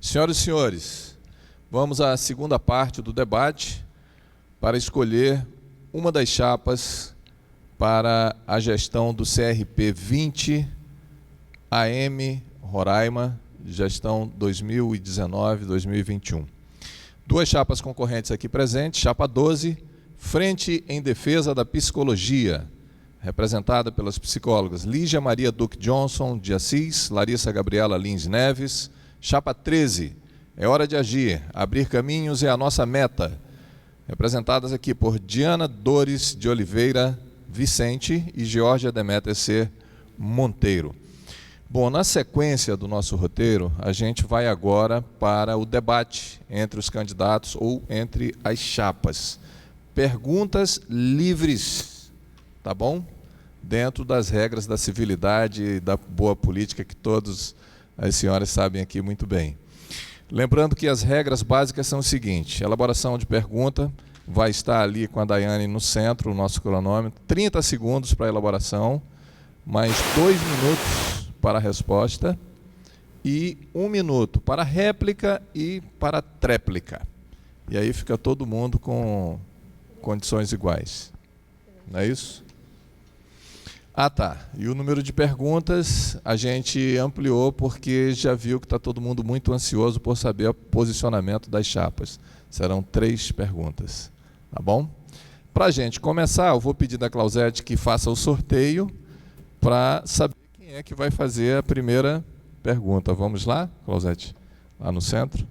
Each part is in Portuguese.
Senhoras e senhores, vamos à segunda parte do debate para escolher uma das chapas para a gestão do CRP 20 AM Roraima, gestão 2019-2021. Duas chapas concorrentes aqui presentes, chapa 12, Frente em Defesa da Psicologia, representada pelas psicólogas Lígia Maria Duque Johnson de Assis, Larissa Gabriela Lins Neves. Chapa 13, É Hora de Agir, Abrir Caminhos é a Nossa Meta, representadas aqui por Diana Dores de Oliveira Vicente e Georgia Deméter C. Monteiro. Bom, na sequência do nosso roteiro, a gente vai agora para o debate entre os candidatos ou entre as chapas. Perguntas livres, tá bom? Dentro das regras da civilidade e da boa política que todas as senhoras sabem aqui muito bem. Lembrando que as regras básicas são o seguinte: elaboração de pergunta vai estar ali com a Daiane no centro, o nosso cronômetro, 30 segundos para a elaboração, mais 2 minutos para a resposta e 1 minuto para réplica e para tréplica. E aí fica todo mundo com condições iguais. Não é isso? Ah, tá. E o número de perguntas a gente ampliou porque já viu que está todo mundo muito ansioso por saber o posicionamento das chapas. Serão 3 perguntas. Tá bom? Para a gente começar, eu vou pedir da Clausete que faça o sorteio para saber quem é que vai fazer a primeira pergunta. Vamos lá, Clausete? Lá no centro.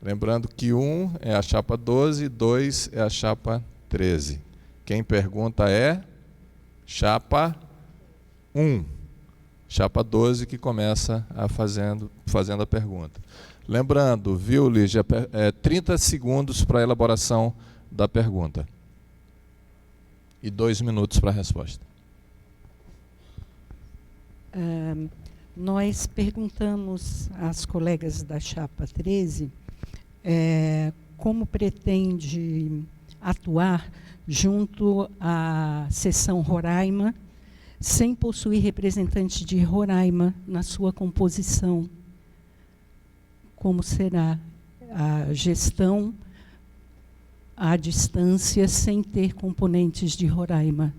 Lembrando que 1 é a chapa 12, 2 é a chapa 13. Quem pergunta é chapa 1. Chapa 12 que começa fazendo a pergunta. Lembrando, viu, Lígia, 30 segundos para a elaboração da pergunta. E 2 minutos para a resposta. Nós perguntamos às colegas da chapa 13 como pretende atuar junto à seção Roraima, sem possuir representante de Roraima na sua composição. Como será a gestão à distância, sem ter componentes de Roraima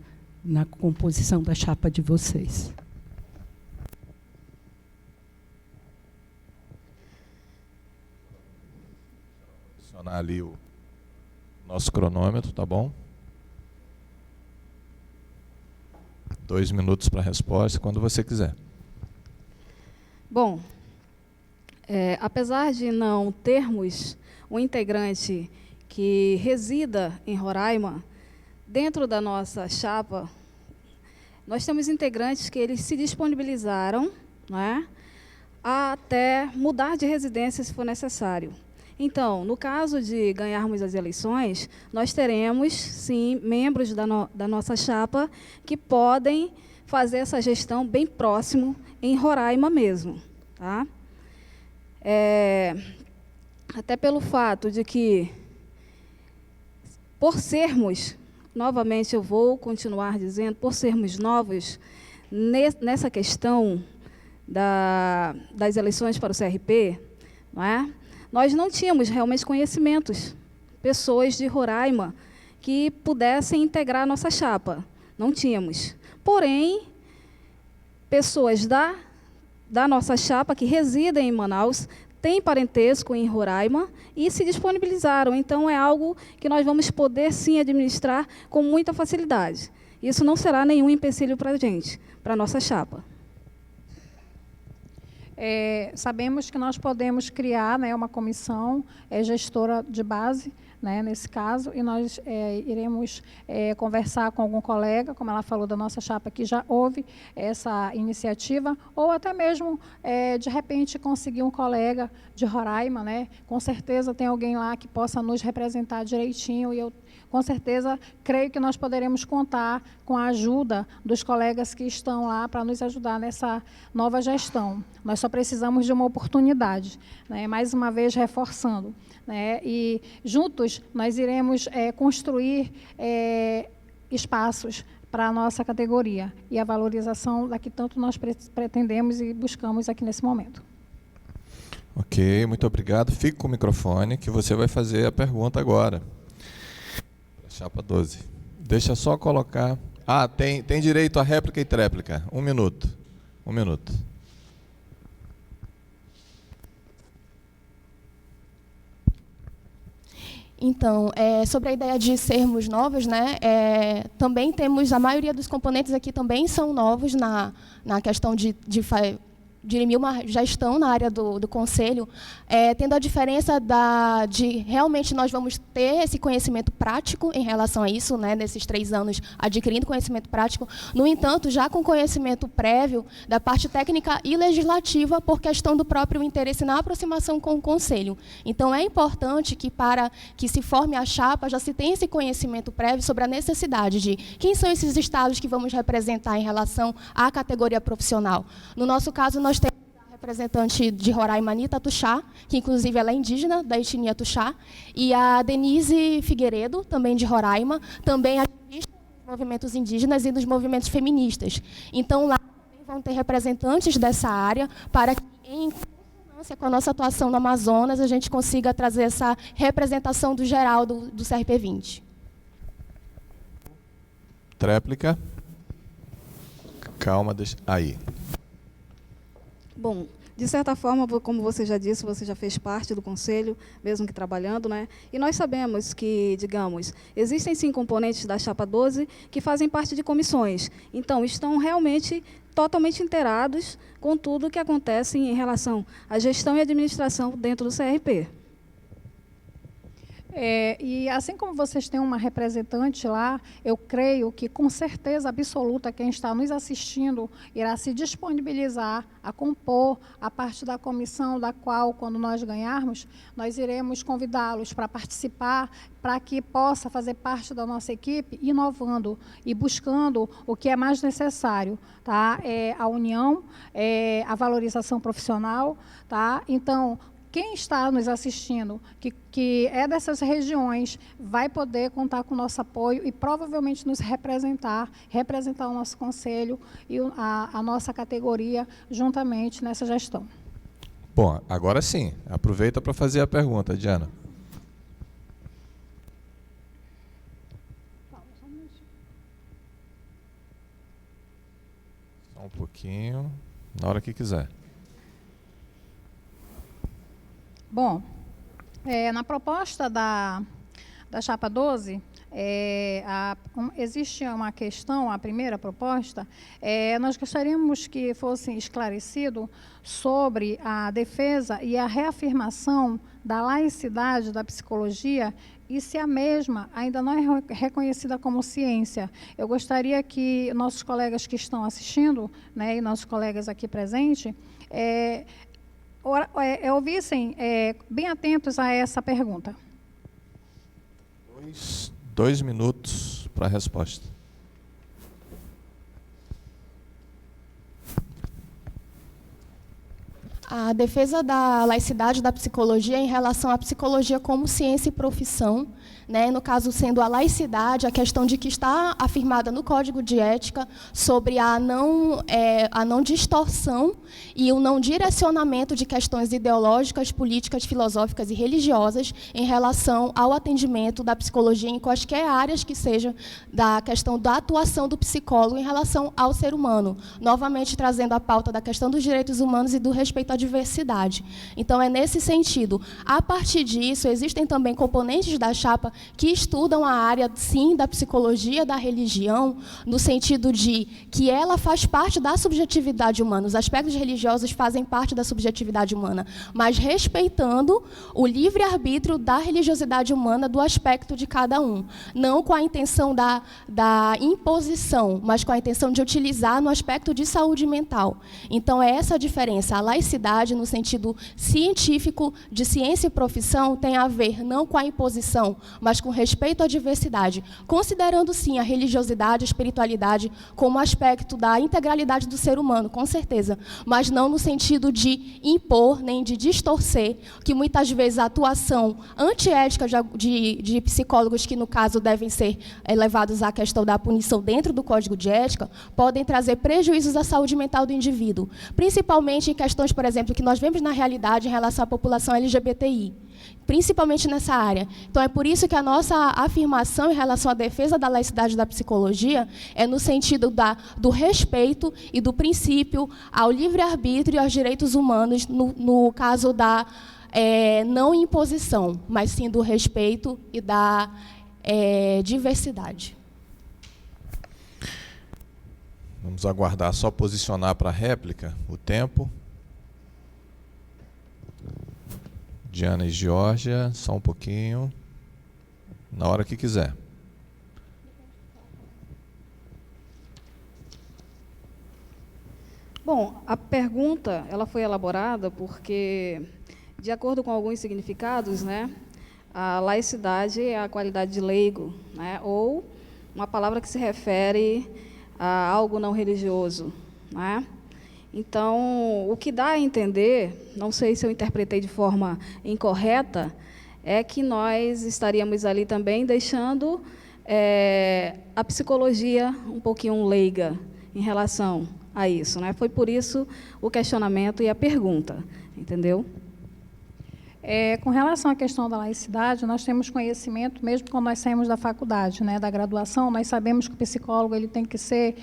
na composição da chapa de vocês? Ali o nosso cronômetro, tá bom? 2 minutos para a resposta, quando você quiser. Bom, apesar de não termos um integrante que resida em Roraima, dentro da nossa chapa, nós temos integrantes que eles se disponibilizaram, né, a até mudar de residência se for necessário. Então, no caso de ganharmos as eleições, nós teremos, sim, membros da nossa chapa que podem fazer essa gestão bem próximo, em Roraima mesmo. Tá? Até pelo fato de que, por sermos, novamente eu vou continuar dizendo, por sermos novos nessa questão das eleições para o CRP, não é? Nós não tínhamos realmente conhecimentos, pessoas de Roraima que pudessem integrar a nossa chapa. Não tínhamos. Porém, pessoas da nossa chapa que residem em Manaus têm parentesco em Roraima e se disponibilizaram. Então, é algo que nós vamos poder, sim, administrar com muita facilidade. Isso não será nenhum empecilho para a gente, para a nossa chapa. Sabemos que nós podemos criar, né, uma comissão gestora de base, né, nesse caso, e nós iremos conversar com algum colega, como ela falou da nossa chapa, que já houve essa iniciativa, ou até mesmo, de repente, conseguir um colega de Roraima, né, com certeza tem alguém lá que possa nos representar direitinho, e eu, com certeza, creio que nós poderemos contar com a ajuda dos colegas que estão lá para nos ajudar nessa nova gestão. Nós só precisamos de uma oportunidade, né, mais uma vez reforçando, né, e juntos nós iremos construir espaços para a nossa categoria e a valorização da que tanto nós pretendemos e buscamos aqui nesse momento. Ok, muito obrigado. Fique com o microfone que você vai fazer a pergunta agora. Chapa 12. Deixa só colocar... Ah, tem direito a réplica e tréplica. 1 minuto. 1 minuto. Então, sobre a ideia de sermos novos, né, também temos, a maioria dos componentes aqui também são novos na questão de já estão na área do conselho, tendo a diferença de realmente nós vamos ter esse conhecimento prático em relação a isso, né, nesses 3 anos adquirindo conhecimento prático, no entanto, já com conhecimento prévio da parte técnica e legislativa por questão do próprio interesse na aproximação com o conselho. Então, é importante que para que se forme a chapa, já se tenha esse conhecimento prévio sobre a necessidade de quem são esses estados que vamos representar em relação à categoria profissional. No nosso caso, nós temos a representante de Roraima, Anita Tuxá, que inclusive ela é indígena, da etnia Tuxá, e a Denise Figueiredo, também de Roraima, também ativista dos movimentos indígenas e dos movimentos feministas. Então, lá também vão ter representantes dessa área para que, em consonância com a nossa atuação no Amazonas, a gente consiga trazer essa representação do geral do CRP 20. Tréplica. Calma, deixa... Aí. Bom, de certa forma, como você já disse, você já fez parte do conselho, mesmo que trabalhando, né? E nós sabemos que, digamos, existem sim componentes da Chapa 12 que fazem parte de comissões. Então, estão realmente totalmente inteirados com tudo o que acontece em relação à gestão e administração dentro do CRP. E assim como vocês têm uma representante lá, eu creio que, com certeza absoluta, quem está nos assistindo irá se disponibilizar a compor a parte da comissão, da qual, quando nós ganharmos, nós iremos convidá-los para participar, para que possa fazer parte da nossa equipe, inovando e buscando o que é mais necessário, tá? A união, a valorização profissional, tá? Então, quem está nos assistindo, que é dessas regiões, vai poder contar com o nosso apoio e provavelmente nos representar o nosso conselho e a nossa categoria juntamente nessa gestão. Bom, agora sim. Aproveita para fazer a pergunta, Diana. Só um pouquinho, na hora que quiser. Bom, na proposta da Chapa 12, existe uma questão, a primeira proposta, nós gostaríamos que fosse esclarecido sobre a defesa e a reafirmação da laicidade da psicologia e se a mesma ainda não é reconhecida como ciência. Eu gostaria que nossos colegas que estão assistindo, né, e nossos colegas aqui presentes, ouvissem bem atentos a essa pergunta. 2 minutos para a resposta. A defesa da laicidade da psicologia em relação à psicologia como ciência e profissão, né, no caso sendo a laicidade, a questão de que está afirmada no Código de Ética sobre a não distorção e o não direcionamento de questões ideológicas, políticas, filosóficas e religiosas em relação ao atendimento da psicologia em quaisquer áreas que sejam da questão da atuação do psicólogo em relação ao ser humano, novamente trazendo a pauta da questão dos direitos humanos e do respeito à diversidade. Então, é nesse sentido. A partir disso, existem também componentes da chapa que estudam a área, sim, da psicologia da religião, no sentido de que ela faz parte da subjetividade humana, os aspectos religiosos fazem parte da subjetividade humana, mas respeitando o livre-arbítrio da religiosidade humana do aspecto de cada um, não com a intenção da imposição, mas com a intenção de utilizar no aspecto de saúde mental. Então, é essa a diferença. A laicidade, no sentido científico de ciência e profissão, tem a ver não com a imposição, mas com respeito à diversidade, considerando, sim, a religiosidade, a espiritualidade como aspecto da integralidade do ser humano, com certeza, mas não no sentido de impor, nem de distorcer, que muitas vezes a atuação antiética de psicólogos, que no caso devem ser levados à questão da punição dentro do Código de Ética, podem trazer prejuízos à saúde mental do indivíduo, principalmente em questões, por exemplo, que nós vemos na realidade em relação à população LGBTI, principalmente nessa área. Então, é por isso que a nossa afirmação em relação à defesa da laicidade da psicologia é no sentido do respeito e do princípio ao livre-arbítrio e aos direitos humanos, no caso da não imposição, mas sim do respeito e da diversidade. Vamos aguardar só posicionar para a réplica o tempo. Diana e Geórgia, só um pouquinho. Na hora que quiser. Bom, a pergunta ela foi elaborada porque, de acordo com alguns significados, né, a laicidade é a qualidade de leigo, né, ou uma palavra que se refere a algo não religioso, né? Então, o que dá a entender, não sei se eu interpretei de forma incorreta, é que nós estaríamos ali também deixando a psicologia um pouquinho leiga em relação a isso, né? Foi por isso o questionamento e a pergunta, entendeu? Com relação à questão da laicidade, nós temos conhecimento, mesmo quando nós saímos da faculdade, né, da graduação, nós sabemos que o psicólogo ele tem que ser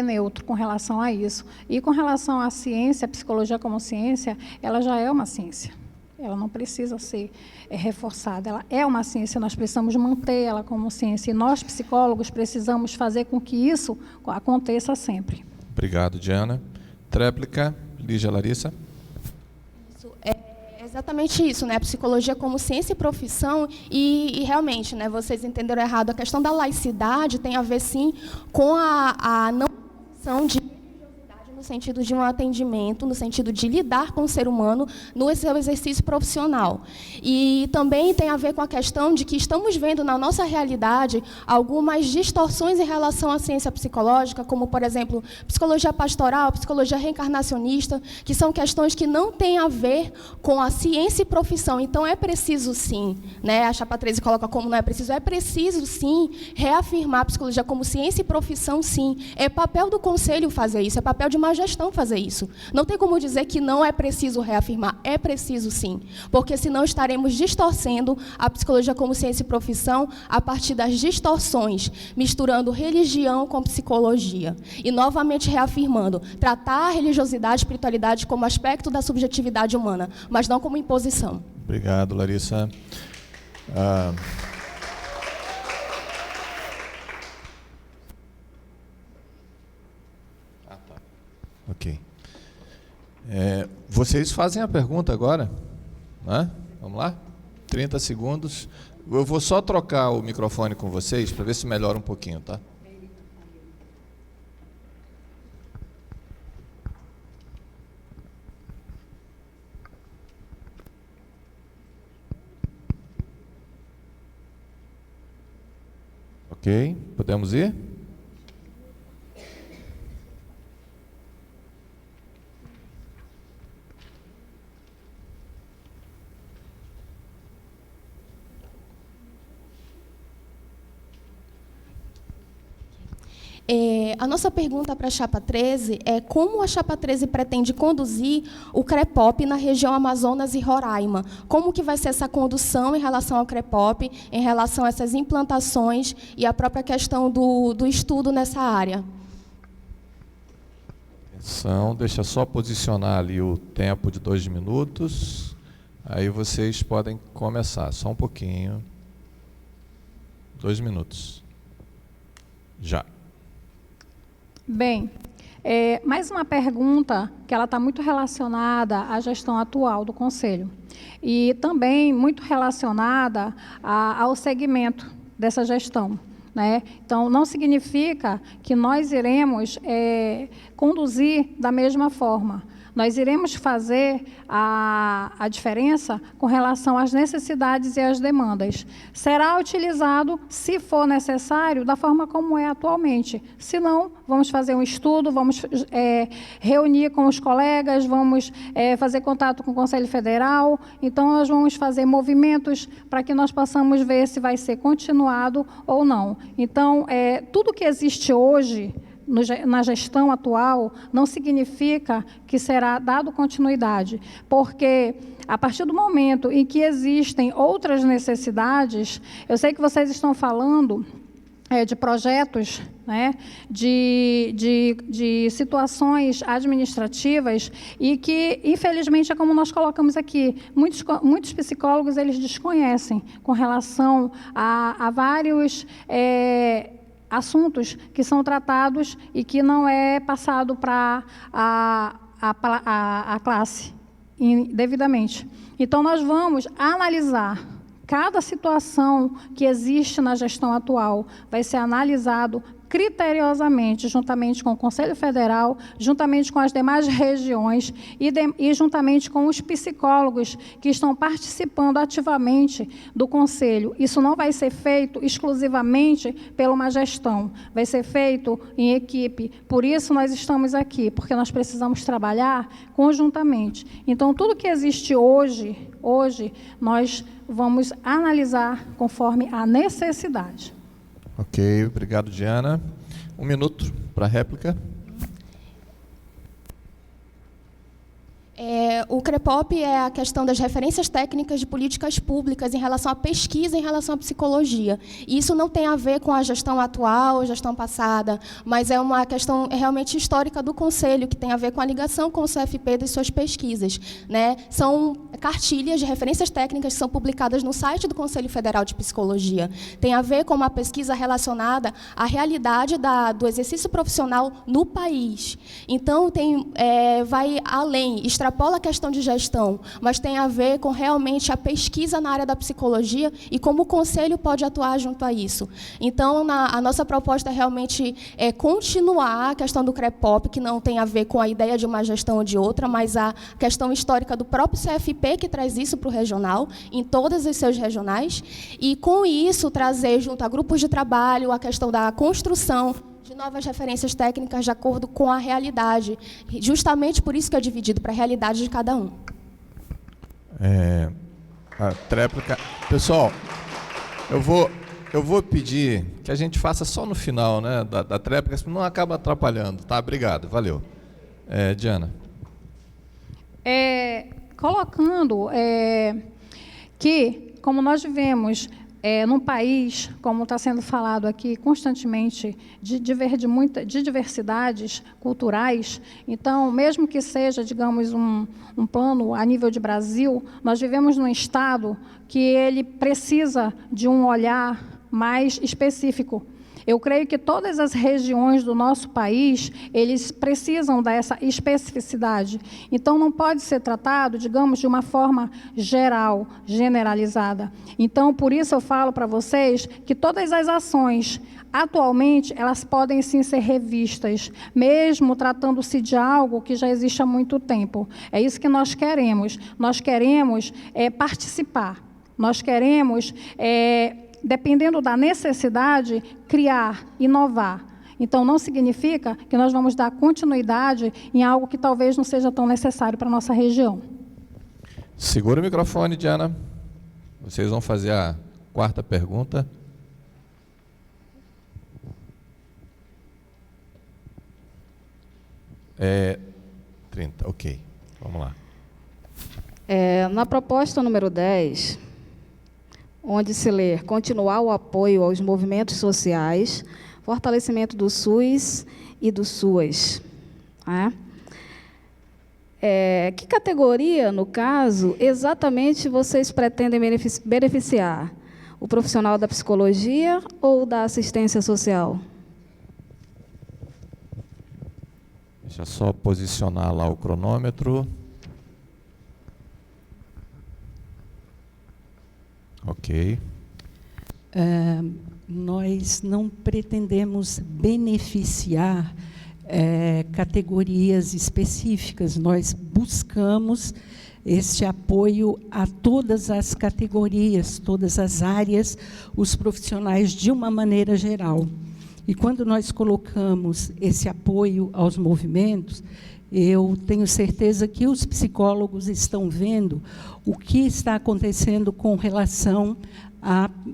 neutro com relação a isso. E com relação à ciência, a psicologia como ciência, ela já é uma ciência. Ela não precisa ser reforçada. Ela é uma ciência, nós precisamos manter ela como ciência. E nós, psicólogos, precisamos fazer com que isso aconteça sempre. Obrigado, Diana. Tréplica, Lígia, Larissa. Exatamente isso, né? A psicologia como ciência e profissão, e realmente, né, vocês entenderam errado, a questão da laicidade tem a ver, sim, com a não noção de religiosidade no sentido de um atendimento, no sentido de lidar com o ser humano no seu exercício profissional. E também tem a ver com a questão de que estamos vendo na nossa realidade algumas distorções em relação à ciência psicológica, como, por exemplo, psicologia pastoral, psicologia reencarnacionista, que são questões que não têm a ver com a ciência e profissão. Então, é preciso, sim, né, a Chapa 13 coloca como não é preciso, sim, reafirmar a psicologia como ciência e profissão, sim. É papel do Conselho fazer isso, é papel de uma gestão fazer isso. Não tem como dizer que não é preciso reafirmar, é preciso, sim, porque senão estaremos distorcendo a psicologia como ciência e profissão a partir das distorções, misturando religião com psicologia. E, novamente, reafirmando, tratar a religiosidade e espiritualidade como aspecto da subjetividade humana, mas não como imposição. Obrigado, Larissa. Ok. Vocês fazem a pergunta agora, né? Vamos lá? 30 segundos. Eu vou só trocar o microfone com vocês para ver se melhora um pouquinho, tá? Ok, podemos ir? A nossa pergunta para a Chapa 13 é como a Chapa 13 pretende conduzir o CREPOP na região Amazonas e Roraima. Como que vai ser essa condução em relação ao CREPOP, em relação a essas implantações e a própria questão do estudo nessa área? Atenção, deixa só posicionar ali o tempo de 2 minutos. Aí vocês podem começar, só um pouquinho. 2 minutos. Já. Bem, mais uma pergunta que ela está muito relacionada à gestão atual do Conselho e também muito relacionada ao segmento dessa gestão, né? Então, não significa que nós iremos conduzir da mesma forma, Nós iremos fazer a diferença com relação às necessidades e às demandas. Será utilizado, se for necessário, da forma como é atualmente. Se não, vamos fazer um estudo, vamos reunir com os colegas, vamos fazer contato com o Conselho Federal. Então, nós vamos fazer movimentos para que nós possamos ver se vai ser continuado ou não. Então, tudo que existe hoje na gestão atual, não significa que será dado continuidade, porque a partir do momento em que existem outras necessidades, eu sei que vocês estão falando de projetos, né, de situações administrativas e que, infelizmente, é como nós colocamos aqui, muitos psicólogos eles desconhecem com relação a vários assuntos que são tratados e que não é passado para a classe devidamente. Então, nós vamos analisar cada situação que existe na gestão atual, vai ser analisado criteriosamente, juntamente com o Conselho Federal, juntamente com as demais regiões e juntamente com os psicólogos que estão participando ativamente do Conselho. Isso não vai ser feito exclusivamente pela uma gestão, vai ser feito em equipe. Por isso nós estamos aqui, porque nós precisamos trabalhar conjuntamente. Então, tudo que existe hoje nós vamos analisar conforme a necessidade. Ok, obrigado, Diana. 1 minuto para a réplica. O CREPOP é a questão das referências técnicas de políticas públicas em relação à pesquisa, em relação à psicologia. E isso não tem a ver com a gestão atual, a gestão passada, mas é uma questão realmente histórica do Conselho, que tem a ver com a ligação com o CFP das suas pesquisas, né? São cartilhas de referências técnicas que são publicadas no site do Conselho Federal de Psicologia. Tem a ver com uma pesquisa relacionada à realidade do exercício profissional no país. Então, vai além, extrapola a questão de gestão, mas tem a ver com realmente a pesquisa na área da psicologia e como o Conselho pode atuar junto a isso. Então, a nossa proposta realmente é continuar a questão do CREPOP, que não tem a ver com a ideia de uma gestão ou de outra, mas a questão histórica do próprio CFP, que traz isso para o regional, em todas as seus regionais, e, com isso, trazer junto a grupos de trabalho a questão da construção de novas referências técnicas de acordo com a realidade. Justamente por isso que é dividido para a realidade de cada um. A tréplica. Pessoal, eu vou pedir que a gente faça só no final, né, da tréplica, senão não acaba atrapalhando. Tá? Obrigado, valeu. Diana. Colocando que, como nós vivemos num país, como está sendo falado aqui constantemente, de diversidades culturais, então, mesmo que seja, digamos, um plano a nível de Brasil, nós vivemos num estado que ele precisa de um olhar mais específico. Eu creio que todas as regiões do nosso país, eles precisam dessa especificidade. Então, não pode ser tratado, digamos, de uma forma geral, generalizada. Então, por isso eu falo para vocês que todas as ações, atualmente, elas podem sim ser revistas, mesmo tratando-se de algo que já existe há muito tempo. É isso que nós queremos. Nós queremos participar. Nós queremos dependendo da necessidade, criar, inovar. Então, não significa que nós vamos dar continuidade em algo que talvez não seja tão necessário para a nossa região. Segura o microfone, Diana. Vocês vão fazer a 4ª pergunta. É 30, ok. Vamos lá. Na proposta número 10, onde se lê continuar o apoio aos movimentos sociais, fortalecimento do SUS e do SUAS. Que categoria, no caso, exatamente vocês pretendem beneficiar? O profissional da psicologia ou da assistência social? Deixa eu só posicionar lá o cronômetro. Ok. Nós não pretendemos beneficiar categorias específicas. Nós buscamos este apoio a todas as categorias, todas as áreas, os profissionais de uma maneira geral. E quando nós colocamos esse apoio aos movimentos, eu tenho certeza que os psicólogos estão vendo o que está acontecendo com relação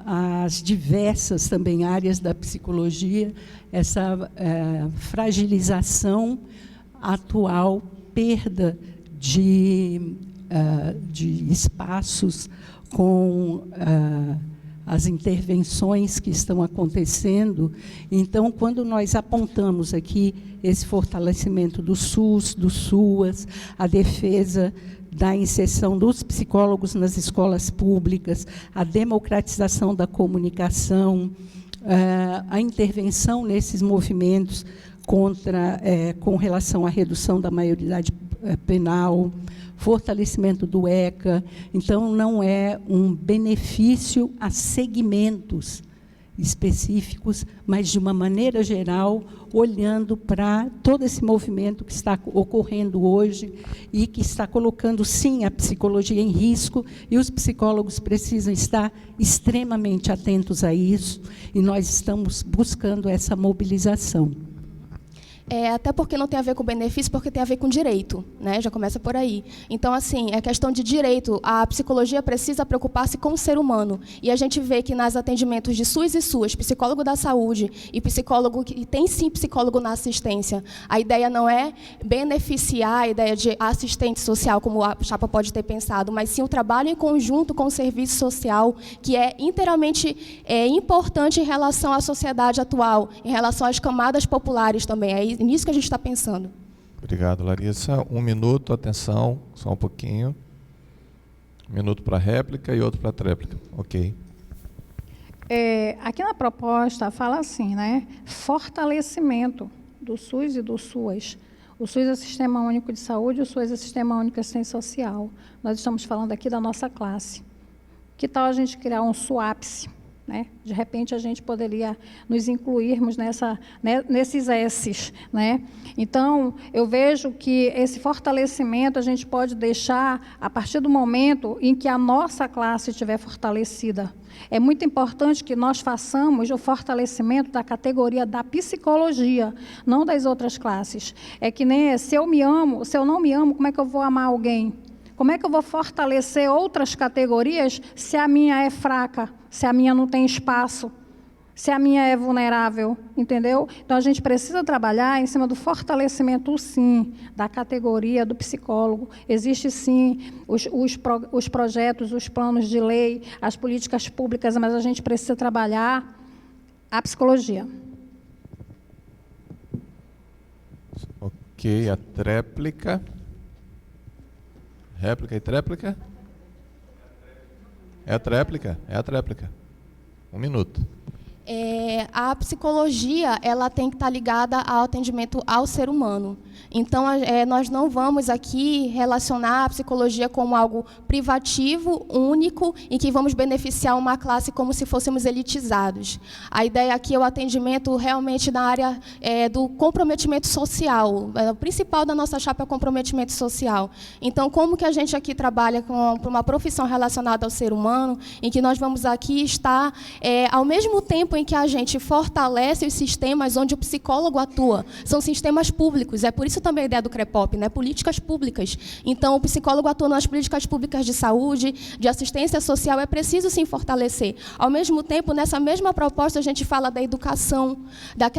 às diversas também áreas da psicologia, essa fragilização atual, perda de espaços com as intervenções que estão acontecendo. Então, quando nós apontamos aqui esse fortalecimento do SUS, do SUAS, a defesa da inserção dos psicólogos nas escolas públicas, a democratização da comunicação, a intervenção nesses movimentos com relação à redução da maioridade penal, fortalecimento do ECA. Então, não é um benefício a segmentos específicos, mas, de uma maneira geral, olhando para todo esse movimento que está ocorrendo hoje e que está colocando, sim, a psicologia em risco, e os psicólogos precisam estar extremamente atentos a isso, e nós estamos buscando essa mobilização. Até porque não tem a ver com benefício, porque tem a ver com direito, né? Já começa por aí. Então, assim, é questão de direito. A psicologia precisa preocupar-se com o ser humano. E a gente vê que nos atendimentos de SUS e SUAS, psicólogo da saúde e psicólogo, e tem sim psicólogo na assistência, a ideia não é beneficiar a ideia de assistente social, como a chapa pode ter pensado, mas sim o trabalho em conjunto com o serviço social, que é inteiramente importante em relação à sociedade atual, em relação às camadas populares também. É nisso que a gente está pensando. Obrigado, Larissa. 1 minuto, atenção, só um pouquinho. 1 minuto para a réplica e outro para a tréplica. Ok. Aqui na proposta fala assim, né? Fortalecimento do SUS e do SUAS. O SUS é o Sistema Único de Saúde, o SUAS é o Sistema Único de Assistência Social. Nós estamos falando aqui da nossa classe. Que tal a gente criar um SUAPSE? Né? De repente, a gente poderia nos incluirmos nesses S's. Né? Então, eu vejo que esse fortalecimento a gente pode deixar a partir do momento em que a nossa classe estiver fortalecida. É muito importante que nós façamos o fortalecimento da categoria da psicologia, não das outras classes. É que nem se eu me amo, se eu não me amo, como é que eu vou amar alguém? Como é que eu vou fortalecer outras categorias se a minha é fraca, se a minha não tem espaço, se a minha é vulnerável, entendeu? Então, a gente precisa trabalhar em cima do fortalecimento, sim, da categoria do psicólogo. Existe, sim, os projetos, os planos de lei, as políticas públicas, mas a gente precisa trabalhar a psicologia. Ok, a tréplica. Réplica e tréplica? É a tréplica? É a tréplica. 1 minuto. A psicologia, ela tem que estar ligada ao atendimento ao ser humano. Então, nós não vamos aqui relacionar a psicologia como algo privativo, único, em que vamos beneficiar uma classe como se fôssemos elitizados. A ideia aqui é o atendimento realmente na área do comprometimento social. O principal da nossa chapa é o comprometimento social. Então, como que a gente aqui trabalha com uma profissão relacionada ao ser humano, em que nós vamos aqui estar, ao mesmo tempo em que a gente fortalece os sistemas onde o psicólogo atua. São sistemas públicos, é por isso também a ideia do CREPOP, né? Políticas públicas. Então, o psicólogo atua nas políticas públicas de saúde, de assistência social, é preciso sim fortalecer. Ao mesmo tempo, nessa mesma proposta, a gente fala da educação, da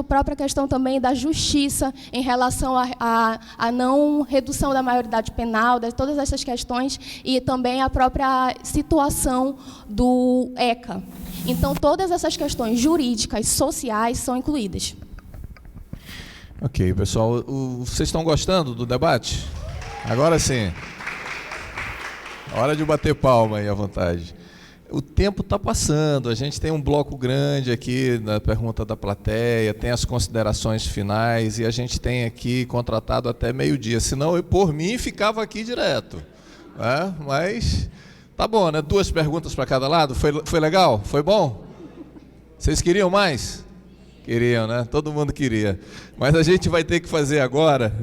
própria questão também da justiça, em relação à não redução da maioridade penal, de todas essas questões, e também a própria situação do ECA. Então, todas essas questões jurídicas, sociais, são incluídas. Ok, pessoal. Vocês estão gostando do debate? Agora sim. Hora de bater palma aí à vontade. O tempo está passando, a gente tem um bloco grande aqui na pergunta da plateia, tem as considerações finais, e a gente tem aqui contratado até meio-dia. Senão, eu, por mim, ficava aqui direto. Né? Mas... tá bom, né? 2 perguntas para cada lado. Foi legal? Foi bom? Vocês queriam mais? Queriam, né? Todo mundo queria. Mas a gente vai ter que fazer agora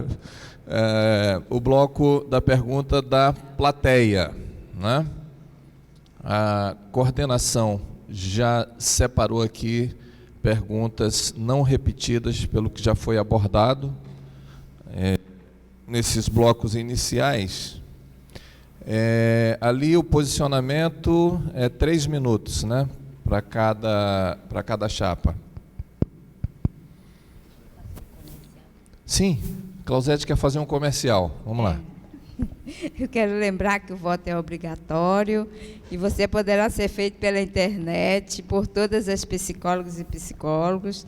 o bloco da pergunta da plateia, né? A coordenação já separou aqui perguntas não repetidas pelo que já foi abordado nesses blocos iniciais. Ali o posicionamento é 3 minutos, né? Para cada chapa. Sim, Clausete quer fazer um comercial. Vamos lá. Eu quero lembrar que o voto é obrigatório e você poderá ser feito pela internet, por todas as psicólogas e psicólogos.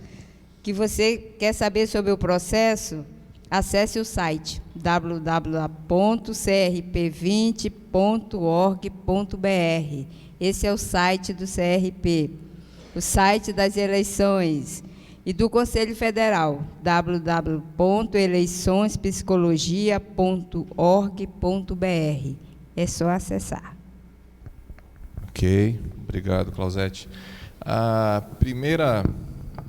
Que você quer saber sobre o processo? Acesse o site www.crp20.org.br. Esse é o site do CRP, o site das eleições e do Conselho Federal, www.eleiçõespsicologia.org.br. É só acessar. Ok, obrigado, Clausete. A primeira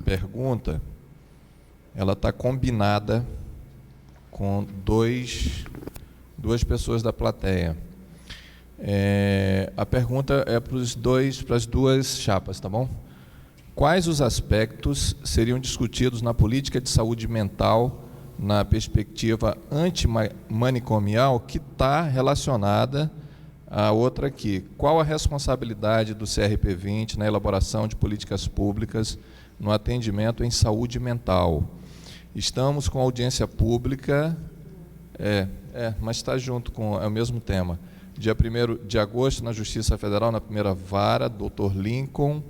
pergunta, ela está combinada com duas pessoas da plateia. A pergunta é para as duas chapas, tá bom? Quais os aspectos seriam discutidos na política de saúde mental na perspectiva antimanicomial que está relacionada à outra aqui? Qual a responsabilidade do CRP20 na elaboração de políticas públicas no atendimento em saúde mental? Estamos com audiência pública, mas está junto com o mesmo tema. Dia 1º de agosto, na Justiça Federal, na primeira vara, Dr. Lincoln,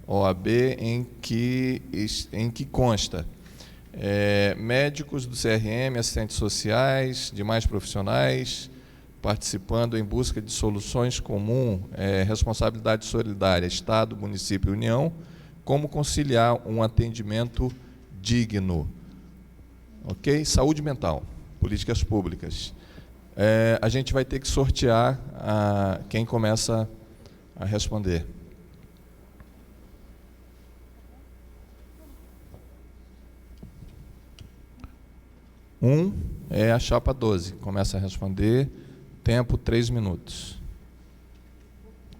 OAB, em que consta médicos do CRM, assistentes sociais, demais profissionais, participando em busca de soluções comuns, responsabilidade solidária, Estado, município e União, como conciliar um atendimento digno. Ok? Saúde mental, políticas públicas. A gente vai ter que sortear quem começa a responder. É a chapa 12, começa a responder, tempo 3 minutos.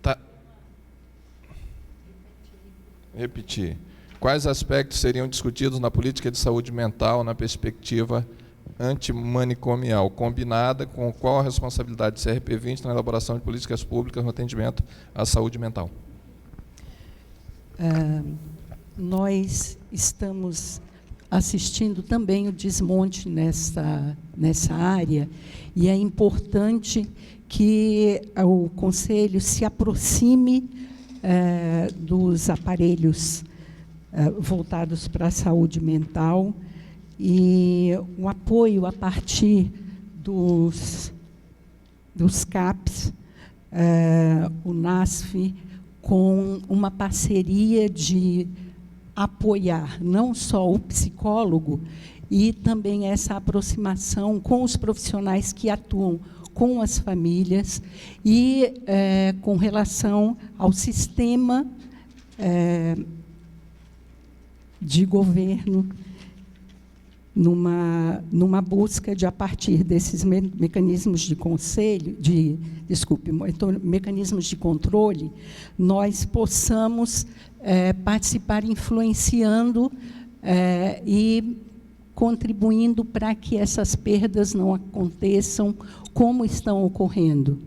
Tá. Repetir. Quais aspectos seriam discutidos na política de saúde mental na perspectiva antimanicomial, combinada com qual a responsabilidade do CRP20 na elaboração de políticas públicas no atendimento à saúde mental? Nós estamos assistindo também o desmonte nessa área, e é importante que o Conselho se aproxime dos aparelhos voltados para a saúde mental, e um apoio a partir dos CAPs, o NASF, com uma parceria de apoiar não só o psicólogo, e também essa aproximação com os profissionais que atuam com as famílias e com relação ao sistema de governo, numa busca de, a partir desses mecanismos de mecanismos de controle, nós possamos participar influenciando e contribuindo para que essas perdas não aconteçam como estão ocorrendo.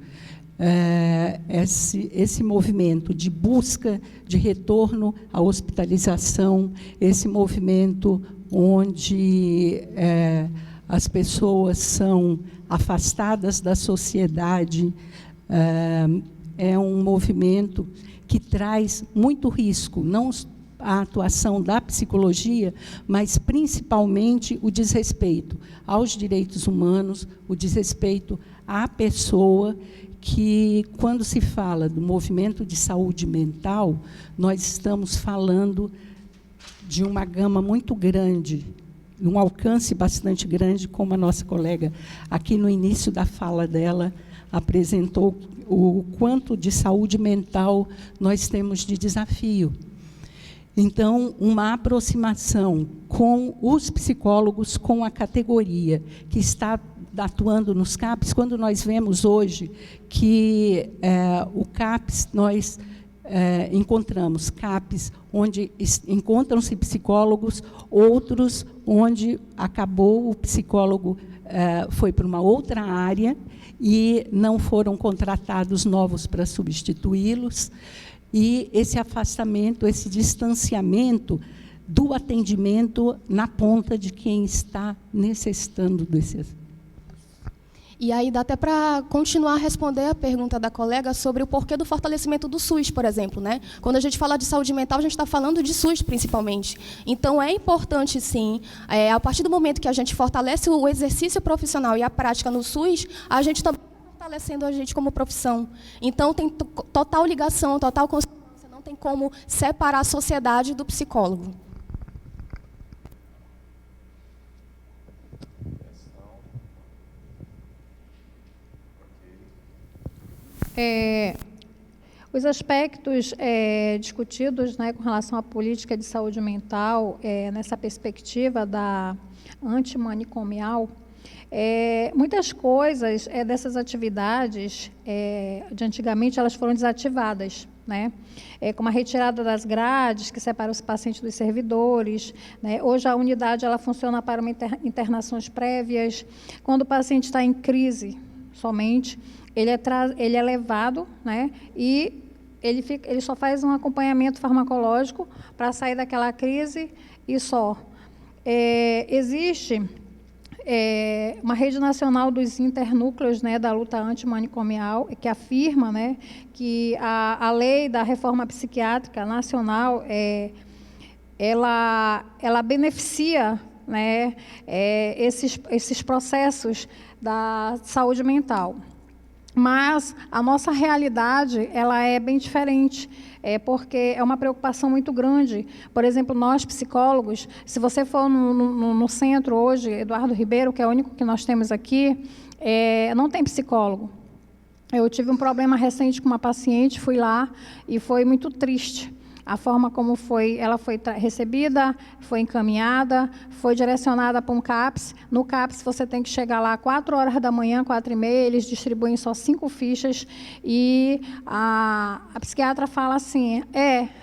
Esse movimento de busca de retorno à hospitalização, esse movimento onde as pessoas são afastadas da sociedade, é um movimento que traz muito risco, não a atuação da psicologia, mas principalmente o desrespeito aos direitos humanos, o desrespeito à pessoa, que, quando se fala do movimento de saúde mental, nós estamos falando de uma gama muito grande, um alcance bastante grande, como a nossa colega, aqui no início da fala dela, apresentou o quanto de saúde mental nós temos de desafio. Então, uma aproximação com os psicólogos, com a categoria que está atuando nos CAPs, quando nós vemos hoje que o CAPs, nós encontramos CAPs onde encontram-se psicólogos, outros onde acabou o psicólogo, foi para uma outra área e não foram contratados novos para substituí-los. E esse afastamento, esse distanciamento do atendimento na ponta de quem está necessitando desse. E aí dá até para continuar a responder a pergunta da colega sobre o porquê do fortalecimento do SUS, por exemplo, né? Quando a gente fala de saúde mental, a gente está falando de SUS principalmente. Então é importante, sim, a partir do momento que a gente fortalece o exercício profissional e a prática no SUS, a gente também está fortalecendo a gente como profissão. Então tem total ligação, total consciência, não tem como separar a sociedade do psicólogo. Os aspectos discutidos, né, com relação à política de saúde mental, nessa perspectiva da antimanicomial, muitas coisas dessas atividades, de antigamente, elas foram desativadas, né? Como a retirada das grades, que separa os pacientes dos servidores, né? Hoje a unidade ela funciona para internações prévias. Quando o paciente está em crise, somente, ele é levado, né? E ele só faz um acompanhamento farmacológico para sair daquela crise e só. Existe uma rede nacional dos internúcleos, né, da luta antimanicomial, que afirma, né, que a lei da reforma psiquiátrica nacional ela beneficia, né, esses processos da saúde mental. Mas a nossa realidade ela é bem diferente, porque é uma preocupação muito grande. Por exemplo, nós psicólogos, se você for no centro hoje, Eduardo Ribeiro, que é o único que nós temos aqui, não tem psicólogo. Eu tive um problema recente com uma paciente, fui lá e foi muito triste. A forma como ela foi recebida, foi encaminhada, foi direcionada para um CAPS. No CAPS, você tem que chegar lá 4 horas da manhã, 4h30, eles distribuem só 5 fichas, e a psiquiatra fala assim,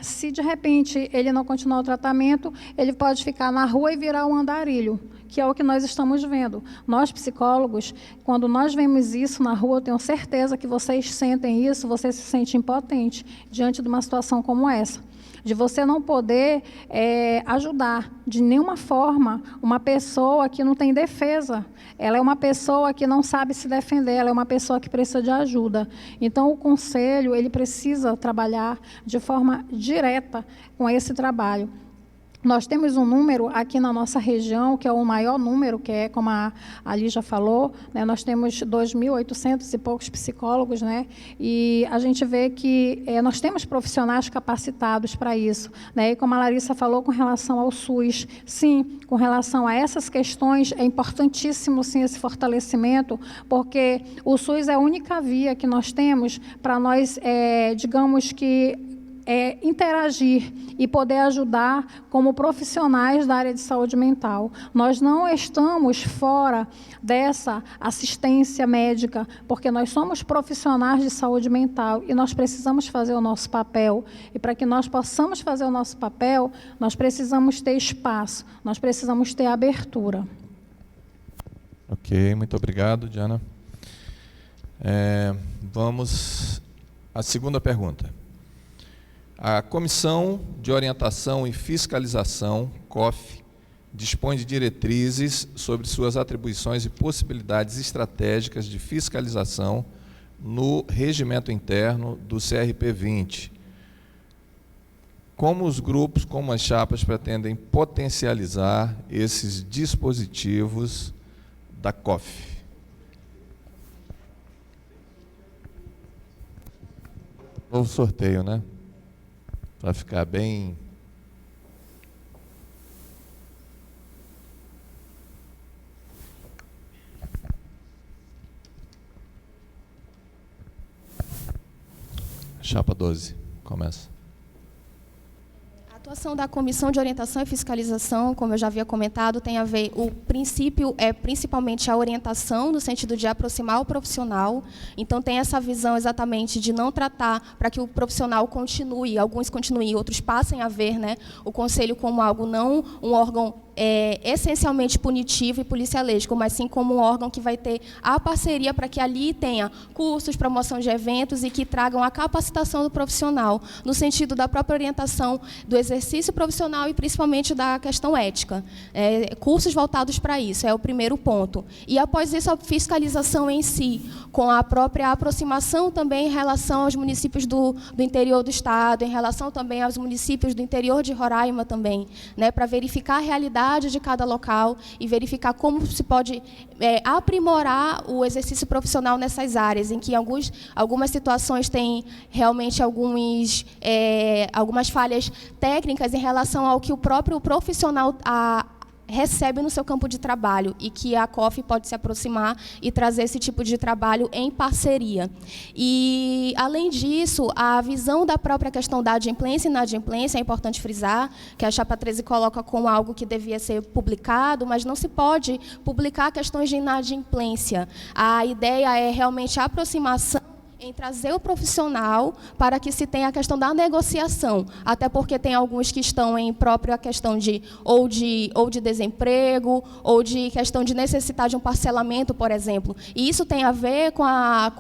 se de repente ele não continuar o tratamento, ele pode ficar na rua e virar um andarilho, que é o que nós estamos vendo. Nós, psicólogos, quando nós vemos isso na rua, eu tenho certeza que vocês sentem isso, você se sente impotente diante de uma situação como essa, de você não poder ajudar de nenhuma forma uma pessoa que não tem defesa. Ela é uma pessoa que não sabe se defender, ela é uma pessoa que precisa de ajuda. Então, o conselho ele precisa trabalhar de forma direta com esse trabalho. Nós temos um número aqui na nossa região, que é o maior número, que é, como a Lígia falou, né, nós temos 2.800 e poucos psicólogos, né, e a gente vê que nós temos profissionais capacitados para isso, né, e como a Larissa falou com relação ao SUS, sim, com relação a essas questões, é importantíssimo, sim, esse fortalecimento, porque o SUS é a única via que nós temos para nós, digamos que, interagir e poder ajudar como profissionais da área de saúde mental. Nós não estamos fora dessa assistência médica, porque nós somos profissionais de saúde mental e nós precisamos fazer o nosso papel. E para que nós possamos fazer o nosso papel, nós precisamos ter espaço, nós precisamos ter abertura. Ok, muito obrigado, Diana. Vamos à segunda pergunta. A Comissão de Orientação e Fiscalização, COF, dispõe de diretrizes sobre suas atribuições e possibilidades estratégicas de fiscalização no regimento interno do CRP 20. Como os grupos, como as chapas, pretendem potencializar esses dispositivos da COF? Novo sorteio, né? Para ficar bem... Chapa 12, começa. atuação da Comissão de Orientação e Fiscalização, como eu já havia comentado, tem a ver, o princípio é principalmente a orientação, no sentido de aproximar o profissional. Então, tem essa visão exatamente de não tratar para que o profissional continue, alguns continuem, outros passem a ver, né, o Conselho como algo, não um órgão essencialmente punitivo e policialesco, mas sim como um órgão que vai ter a parceria para que ali tenha cursos, promoção de eventos e que tragam a capacitação do profissional, no sentido da própria orientação do exercício profissional e principalmente da questão ética. Cursos voltados para isso, é o primeiro ponto. E após isso, a fiscalização em si, com a própria aproximação também em relação aos municípios do interior do Estado, em relação também aos municípios do interior de Roraima também, né, para verificar a realidade de cada local e verificar como se pode aprimorar o exercício profissional nessas áreas, em que algumas situações têm realmente algumas falhas técnicas em relação ao que o próprio profissional recebe no seu campo de trabalho e que a COF pode se aproximar e trazer esse tipo de trabalho em parceria. E, além disso, a visão da própria questão da adimplência e inadimplência, é importante frisar que a Chapa 13 coloca como algo que devia ser publicado, mas não se pode publicar questões de inadimplência. A ideia é realmente a aproximação em trazer o profissional para que se tenha a questão da negociação, até porque tem alguns que estão em própria questão de desemprego, ou de questão de necessitar de um parcelamento, por exemplo. E isso tem a ver com a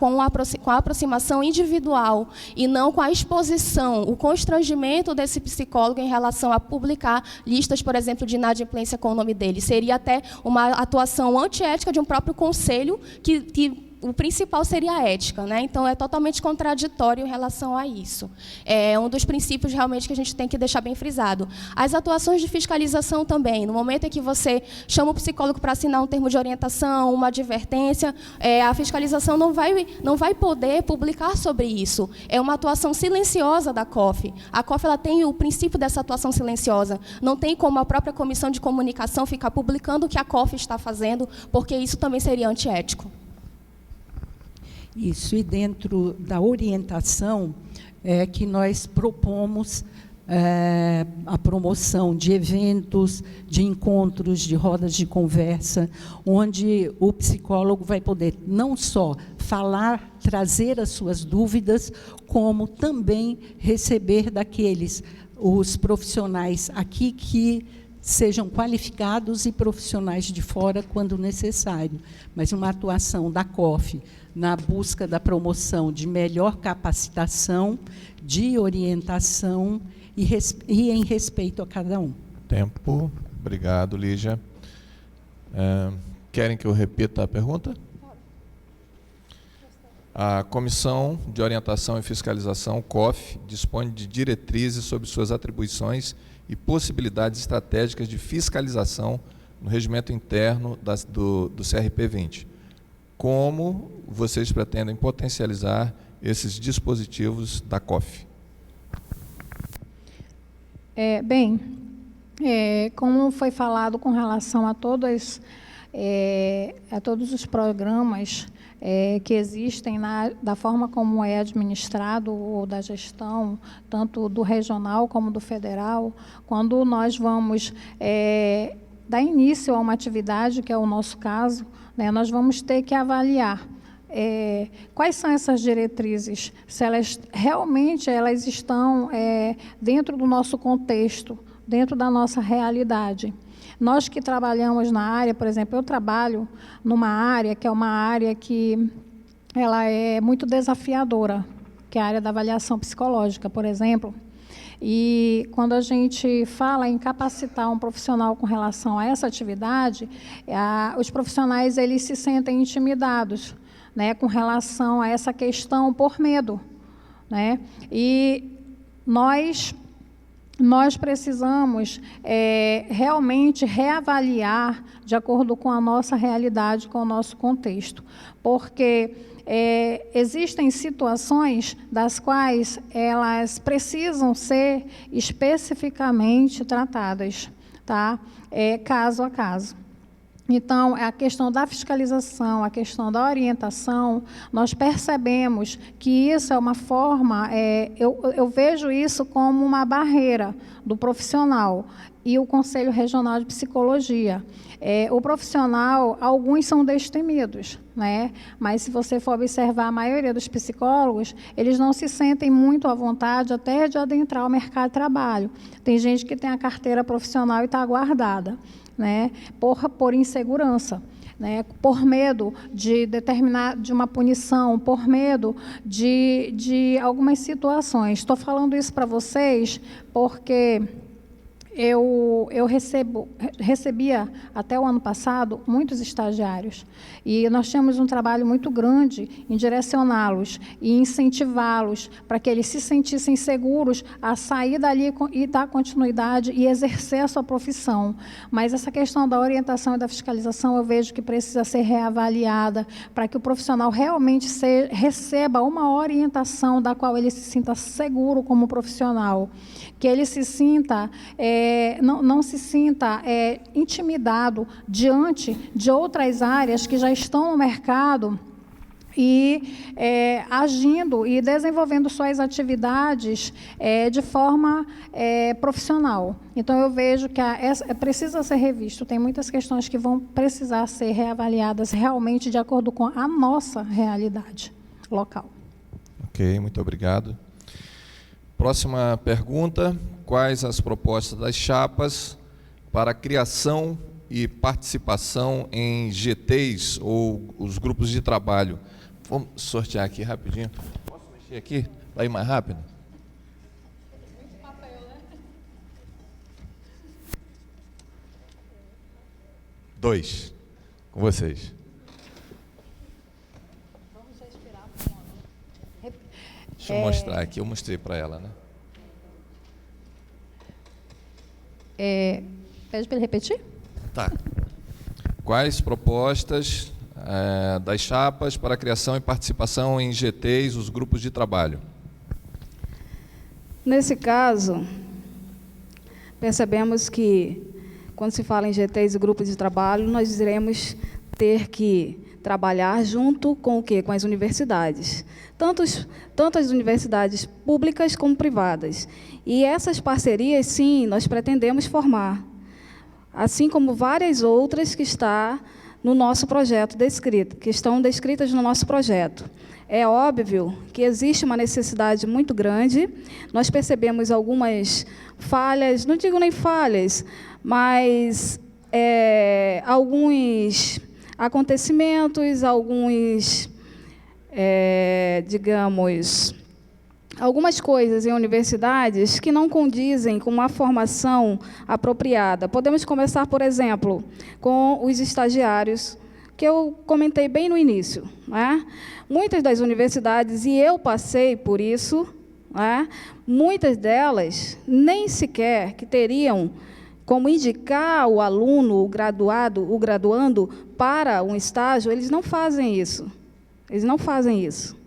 aproximação individual e não com a exposição, o constrangimento desse psicólogo em relação a publicar listas, por exemplo, de inadimplência com o nome dele. Seria até uma atuação antiética de um próprio conselho que o principal seria a ética, né? Então, é totalmente contraditório em relação a isso. É um dos princípios, realmente, que a gente tem que deixar bem frisado. As atuações de fiscalização também. No momento em que você chama o psicólogo para assinar um termo de orientação, uma advertência, a fiscalização não vai poder publicar sobre isso. É uma atuação silenciosa da COF. A COF ela tem o princípio dessa atuação silenciosa. Não tem como a própria comissão de comunicação ficar publicando o que a COF está fazendo, porque isso também seria antiético. Isso, e dentro da orientação é que nós propomos a promoção de eventos, de encontros, de rodas de conversa, onde o psicólogo vai poder não só falar, trazer as suas dúvidas, como também receber os profissionais aqui que sejam qualificados e profissionais de fora quando necessário, mas uma atuação da COF na busca da promoção de melhor capacitação, de orientação e em respeito a cada um. Tempo. Obrigado, Lígia. Querem que eu repita a pergunta? A Comissão de Orientação e Fiscalização, COF, dispõe de diretrizes sobre suas atribuições e possibilidades estratégicas de fiscalização no regimento interno do CRP 20. Como vocês pretendem potencializar esses dispositivos da COF? Como foi falado com relação a todos os programas que existem da forma como é administrado ou da gestão, tanto do regional como do federal, quando nós vamos dar início a uma atividade, que é o nosso caso, né, nós vamos ter que avaliar quais são essas diretrizes, se elas realmente estão dentro do nosso contexto, dentro da nossa realidade. Nós que trabalhamos na área, por exemplo, eu trabalho numa área que é uma área que ela é muito desafiadora, que é a área da avaliação psicológica, por exemplo. E quando a gente fala em capacitar um profissional com relação a essa atividade, os profissionais eles se sentem intimidados, né, com relação a essa questão por medo, né? E nós precisamos realmente reavaliar de acordo com a nossa realidade, com o nosso contexto, porque existem situações das quais elas precisam ser especificamente tratadas, tá? Caso a caso. Então, a questão da fiscalização, a questão da orientação, nós percebemos que isso é uma forma, eu vejo isso como uma barreira do profissional e o Conselho Regional de Psicologia. O profissional, alguns são destemidos, né? Mas se você for observar a maioria dos psicólogos, eles não se sentem muito à vontade até de adentrar o mercado de trabalho. Tem gente que tem a carteira profissional e está guardada, né, por insegurança, né, por medo de uma punição, por medo de algumas situações. Estou falando isso para vocês porque eu recebia, até o ano passado, muitos estagiários. E nós tínhamos um trabalho muito grande em direcioná-los e incentivá-los para que eles se sentissem seguros a sair dali e dar continuidade e exercer a sua profissão. Mas essa questão da orientação e da fiscalização, eu vejo que precisa ser reavaliada para que o profissional realmente receba uma orientação da qual ele se sinta seguro como profissional, que ele se sinta, não se sinta intimidado diante de outras áreas que já estão no mercado e agindo e desenvolvendo suas atividades de forma profissional. Então, eu vejo que precisa ser revisto. Tem muitas questões que vão precisar ser reavaliadas realmente de acordo com a nossa realidade local. Ok, muito obrigado. Próxima pergunta: quais as propostas das chapas para a criação e participação em GTs ou os grupos de trabalho? Vamos sortear aqui rapidinho. Posso mexer aqui para ir mais rápido? Muito papel, né? 2, com vocês. Deixa eu mostrar aqui, eu mostrei para ela, né? Pede para ele repetir? Tá. Quais propostas das chapas para a criação e participação em GTs, os grupos de trabalho? Nesse caso, percebemos que, quando se fala em GTs e grupos de trabalho, nós iremos ter que trabalhar junto com o quê? Com as universidades. Tanto as universidades públicas como privadas. E essas parcerias, sim, nós pretendemos formar, assim como várias outras que estão no nosso projeto descrito, que estão descritas no nosso projeto. É óbvio que existe uma necessidade muito grande, nós percebemos algumas falhas, não digo nem falhas, mas alguns acontecimentos, digamos, algumas coisas em universidades que não condizem com uma formação apropriada. Podemos começar, por exemplo, com os estagiários, que eu comentei bem no início, né? Muitas das universidades, e eu passei por isso, né? Muitas delas nem sequer que teriam como indicar o aluno, o graduando para um estágio, eles não fazem isso. Eles não fazem isso.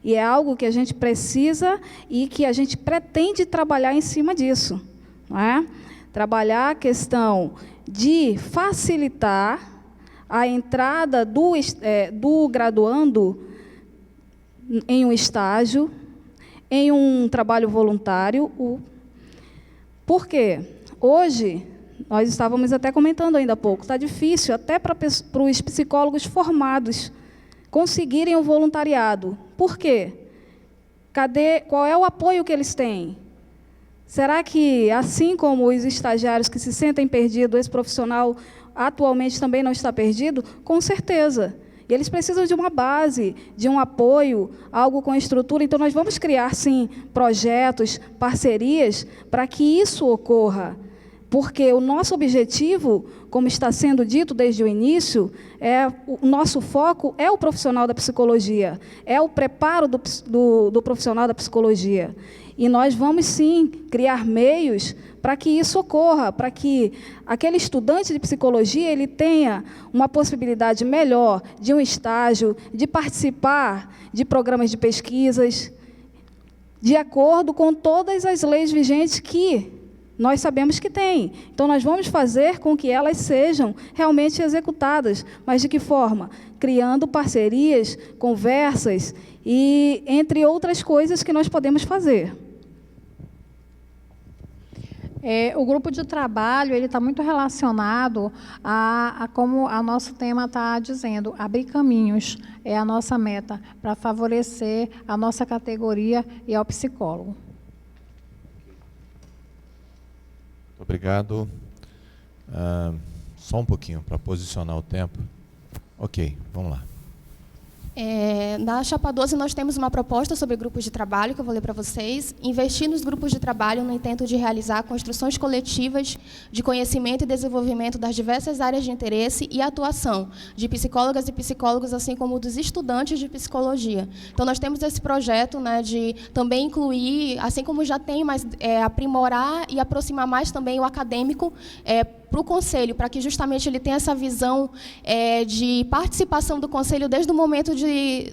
E é algo que a gente precisa e que a gente pretende trabalhar em cima disso, não é? Trabalhar a questão de facilitar a entrada do graduando em um estágio, em um trabalho voluntário. Por quê? Hoje, nós estávamos até comentando ainda há pouco, está difícil até para os psicólogos formados conseguirem o voluntariado. Por quê? Qual é o apoio que eles têm? Será que, assim como os estagiários que se sentem perdidos, esse profissional atualmente também não está perdido? Com certeza. E eles precisam de uma base, de um apoio, algo com estrutura. Então, nós vamos criar, sim, projetos, parcerias, para que isso ocorra. Porque o nosso objetivo, como está sendo dito desde o início, o nosso foco é o profissional da psicologia, é o preparo do profissional da psicologia. E nós vamos, sim, criar meios para que isso ocorra, para que aquele estudante de psicologia ele tenha uma possibilidade melhor de um estágio, de participar de programas de pesquisas, de acordo com todas as leis vigentes que Nós sabemos que tem. Então, nós vamos fazer com que elas sejam realmente executadas. Mas de que forma? Criando parcerias, conversas e entre outras coisas que nós podemos fazer. O grupo de trabalho ele está muito relacionado a como o nosso tema está dizendo, abrir caminhos é a nossa meta para favorecer a nossa categoria e ao psicólogo. Obrigado. Só um pouquinho para posicionar o tempo. Ok, vamos lá. Na Chapa 12, nós temos uma proposta sobre grupos de trabalho, que eu vou ler para vocês. Investir nos grupos de trabalho no intento de realizar construções coletivas de conhecimento e desenvolvimento das diversas áreas de interesse e atuação de psicólogas e psicólogos, assim como dos estudantes de psicologia. Então, nós temos esse projeto, né, de também incluir, assim como já tem, mas aprimorar e aproximar mais também o acadêmico para o Conselho, para que justamente ele tenha essa visão de participação do Conselho desde o momento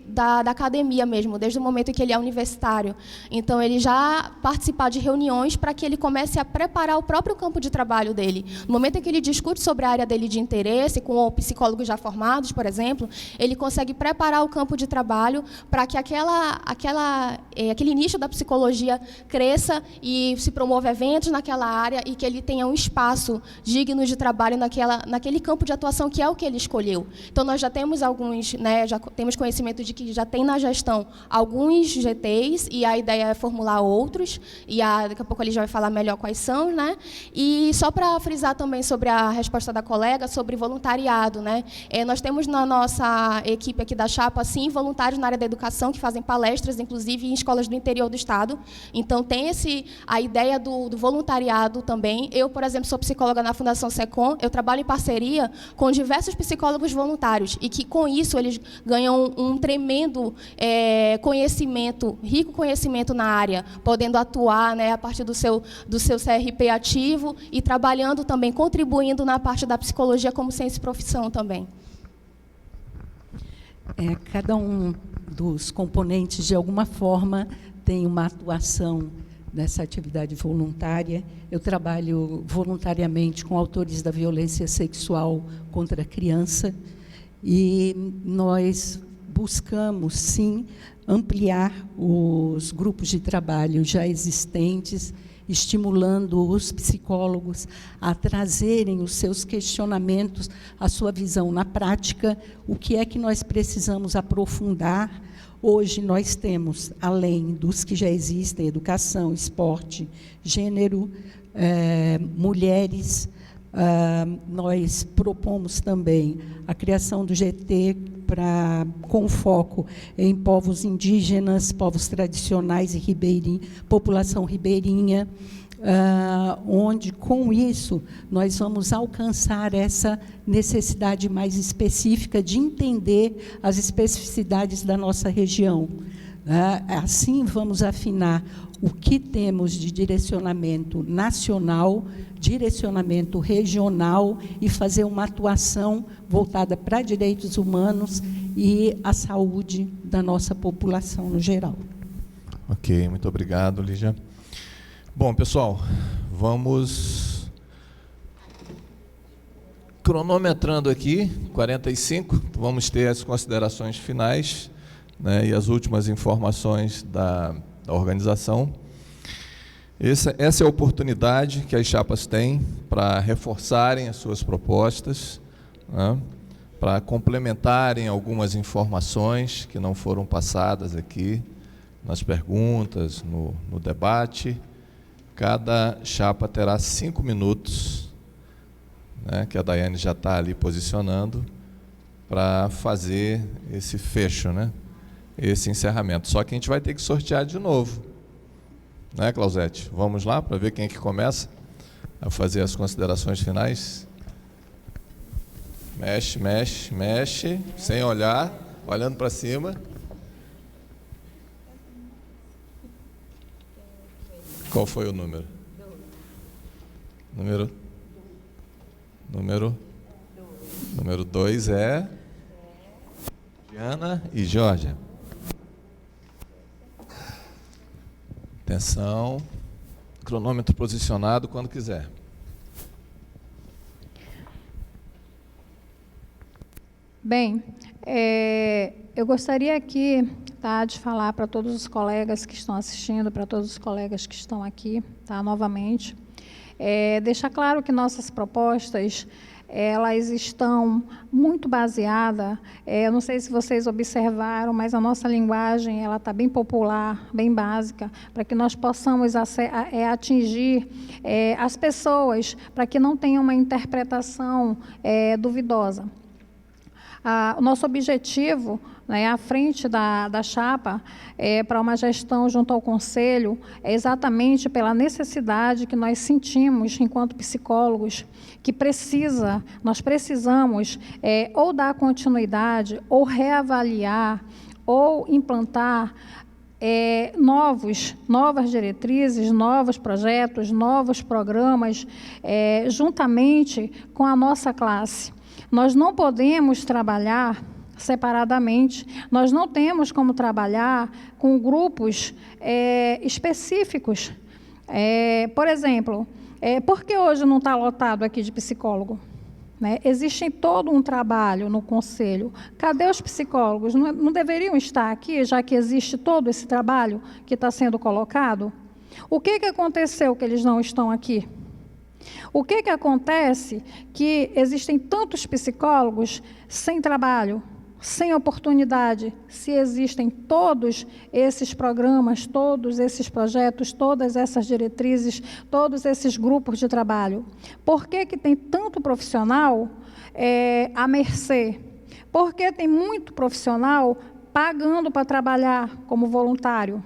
da academia mesmo, desde o momento em que ele é universitário. Então, ele já participar de reuniões para que ele comece a preparar o próprio campo de trabalho dele. No momento em que ele discute sobre a área dele de interesse, com psicólogos já formados, por exemplo, ele consegue preparar o campo de trabalho para que aquele nicho da psicologia cresça e se promova eventos naquela área e que ele tenha um espaço digno de trabalho naquele campo de atuação que é o que ele escolheu. Então, nós já temos alguns, né, já temos conhecimento de que já tem na gestão alguns GTs, e a ideia é formular outros, e daqui a pouco ele já vai falar melhor quais são, né? E só para frisar também sobre a resposta da colega, sobre voluntariado, né? Nós temos na nossa equipe aqui da Chapa, sim, voluntários na área da educação, que fazem palestras, inclusive em escolas do interior do estado. Então, tem a ideia do voluntariado também. Eu, por exemplo, sou psicóloga na Fundação SECOM, eu trabalho em parceria com diversos psicólogos voluntários, e que, com isso, eles ganham um tremendo conhecimento, rico conhecimento na área, podendo atuar, né, a partir do seu CRP ativo e trabalhando também, contribuindo na parte da psicologia como ciência e profissão também. Cada um dos componentes, de alguma forma, tem uma atuação nessa atividade voluntária. Eu trabalho voluntariamente com autores da violência sexual contra a criança, e nós buscamos, sim, ampliar os grupos de trabalho já existentes, estimulando os psicólogos a trazerem os seus questionamentos, a sua visão na prática, o que é que nós precisamos aprofundar. Hoje nós temos, além dos que já existem, educação, esporte, gênero, mulheres, nós propomos também a criação do GT com foco em povos indígenas, povos tradicionais e população ribeirinha, onde, com isso, nós vamos alcançar essa necessidade mais específica de entender as especificidades da nossa região. Assim, vamos afinar o que temos de direcionamento nacional, direcionamento regional, e fazer uma atuação voltada para direitos humanos e a saúde da nossa população no geral. Ok, muito obrigado, Lígia. Bom, pessoal, vamos cronometrando aqui, 45, vamos ter as considerações finais, né, e as últimas informações da organização. Essa é a oportunidade que as chapas têm para reforçarem as suas propostas, né, para complementarem algumas informações que não foram passadas aqui nas perguntas, no debate. Cada chapa terá 5 minutos, né, que a Daiane já está ali posicionando, para fazer esse fecho, né, esse encerramento. Só que a gente vai ter que sortear de novo, né, Clausete? Vamos lá para ver quem é que começa a fazer as considerações finais. Mexe, mexe, mexe, sem olhar, olhando para cima. Qual foi o número? Número 2 é Diana e Jorge. Atenção. cronômetro posicionado quando quiser. Bem, eu gostaria aqui, tá, de falar para todos os colegas que estão assistindo, para todos os colegas que estão aqui, tá, novamente, deixar claro que nossas propostas, elas estão muito baseadas, não sei se vocês observaram, mas a nossa linguagem ela está bem popular, bem básica, para que nós possamos atingir as pessoas, para que não tenha uma interpretação duvidosa. O nosso objetivo, né, à frente da chapa, para uma gestão junto ao Conselho, é exatamente pela necessidade que nós sentimos, enquanto psicólogos, que nós precisamos ou dar continuidade, ou reavaliar, ou implantar novas diretrizes, novos projetos, novos programas, juntamente com a nossa classe. Nós não podemos trabalhar separadamente, nós não temos como trabalhar com grupos específicos. Por exemplo, por que hoje não está lotado aqui de psicólogo? Né? Existe todo um trabalho no Conselho. Cadê os psicólogos? Não deveriam estar aqui, já que existe todo esse trabalho que está sendo colocado? O que aconteceu que eles não estão aqui? O que acontece que existem tantos psicólogos sem trabalho, sem oportunidade, se existem todos esses programas, todos esses projetos, todas essas diretrizes, todos esses grupos de trabalho? Por que tem tanto profissional à mercê? Por que tem muito profissional pagando para trabalhar como voluntário,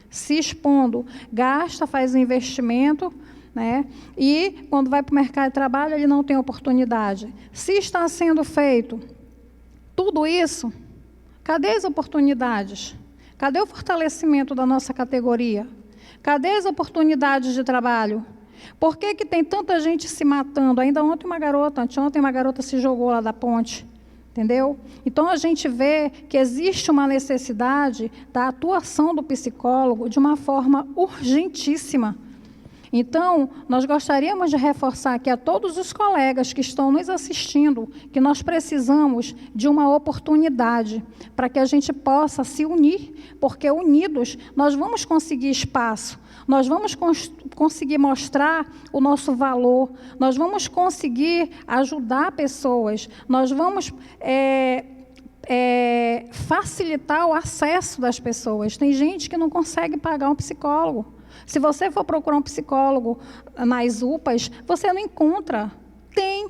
se expondo, gasta, faz investimento, né? E quando vai para o mercado de trabalho, ele não tem oportunidade. Se está sendo feito tudo isso, cadê as oportunidades? Cadê o fortalecimento da nossa categoria? Cadê as oportunidades de trabalho? Por que tem tanta gente se matando? Anteontem uma garota se jogou lá da ponte. Entendeu? Então, a gente vê que existe uma necessidade da atuação do psicólogo de uma forma urgentíssima. Então, nós gostaríamos de reforçar aqui a todos os colegas que estão nos assistindo que nós precisamos de uma oportunidade para que a gente possa se unir, porque unidos nós vamos conseguir espaço, nós vamos conseguir mostrar o nosso valor, nós vamos conseguir ajudar pessoas, nós vamos facilitar o acesso das pessoas. Tem gente que não consegue pagar um psicólogo. Se você for procurar um psicólogo nas UPAs, você não encontra. Tem,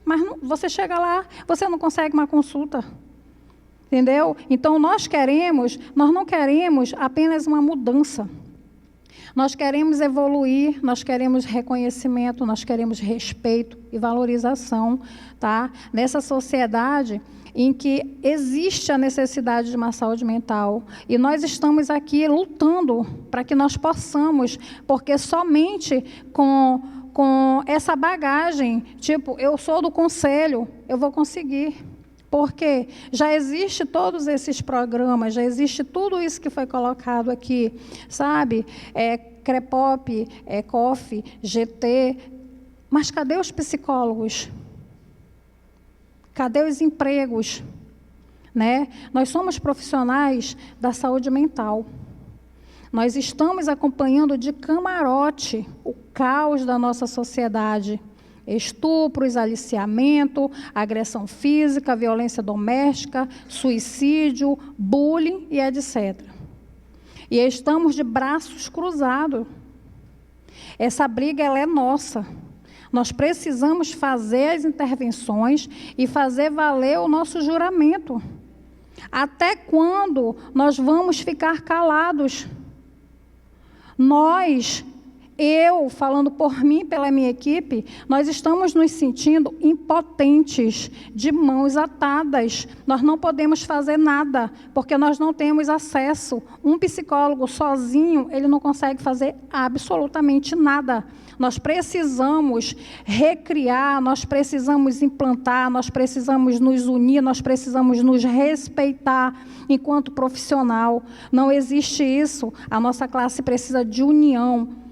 mas não, você chega lá, você não consegue uma consulta. Entendeu? Então, nós não queremos apenas uma mudança. Nós queremos evoluir, nós queremos reconhecimento, nós queremos respeito e valorização, tá? Nessa sociedade em que existe a necessidade de uma saúde mental. E nós estamos aqui lutando para que nós possamos, porque somente com essa bagagem, tipo, eu sou do Conselho, eu vou conseguir. Porque já existe todos esses programas, já existe tudo isso que foi colocado aqui, sabe? CREPOP, COF, GT, mas cadê os psicólogos? Cadê os empregos? Né? Nós somos profissionais da saúde mental. Nós estamos acompanhando de camarote o caos da nossa sociedade. Estupros, aliciamento, agressão física, violência doméstica, suicídio, bullying e etc. E estamos de braços cruzados. Essa briga ela é nossa. Nós precisamos fazer as intervenções e fazer valer o nosso juramento. Até quando nós vamos ficar calados? Eu, falando por mim, pela minha equipe, nós estamos nos sentindo impotentes, de mãos atadas. Nós não podemos fazer nada, porque nós não temos acesso. Um psicólogo sozinho, ele não consegue fazer absolutamente nada. Nós precisamos recriar, nós precisamos implantar, nós precisamos nos unir, nós precisamos nos respeitar enquanto profissional. Não existe isso. A nossa classe precisa de união.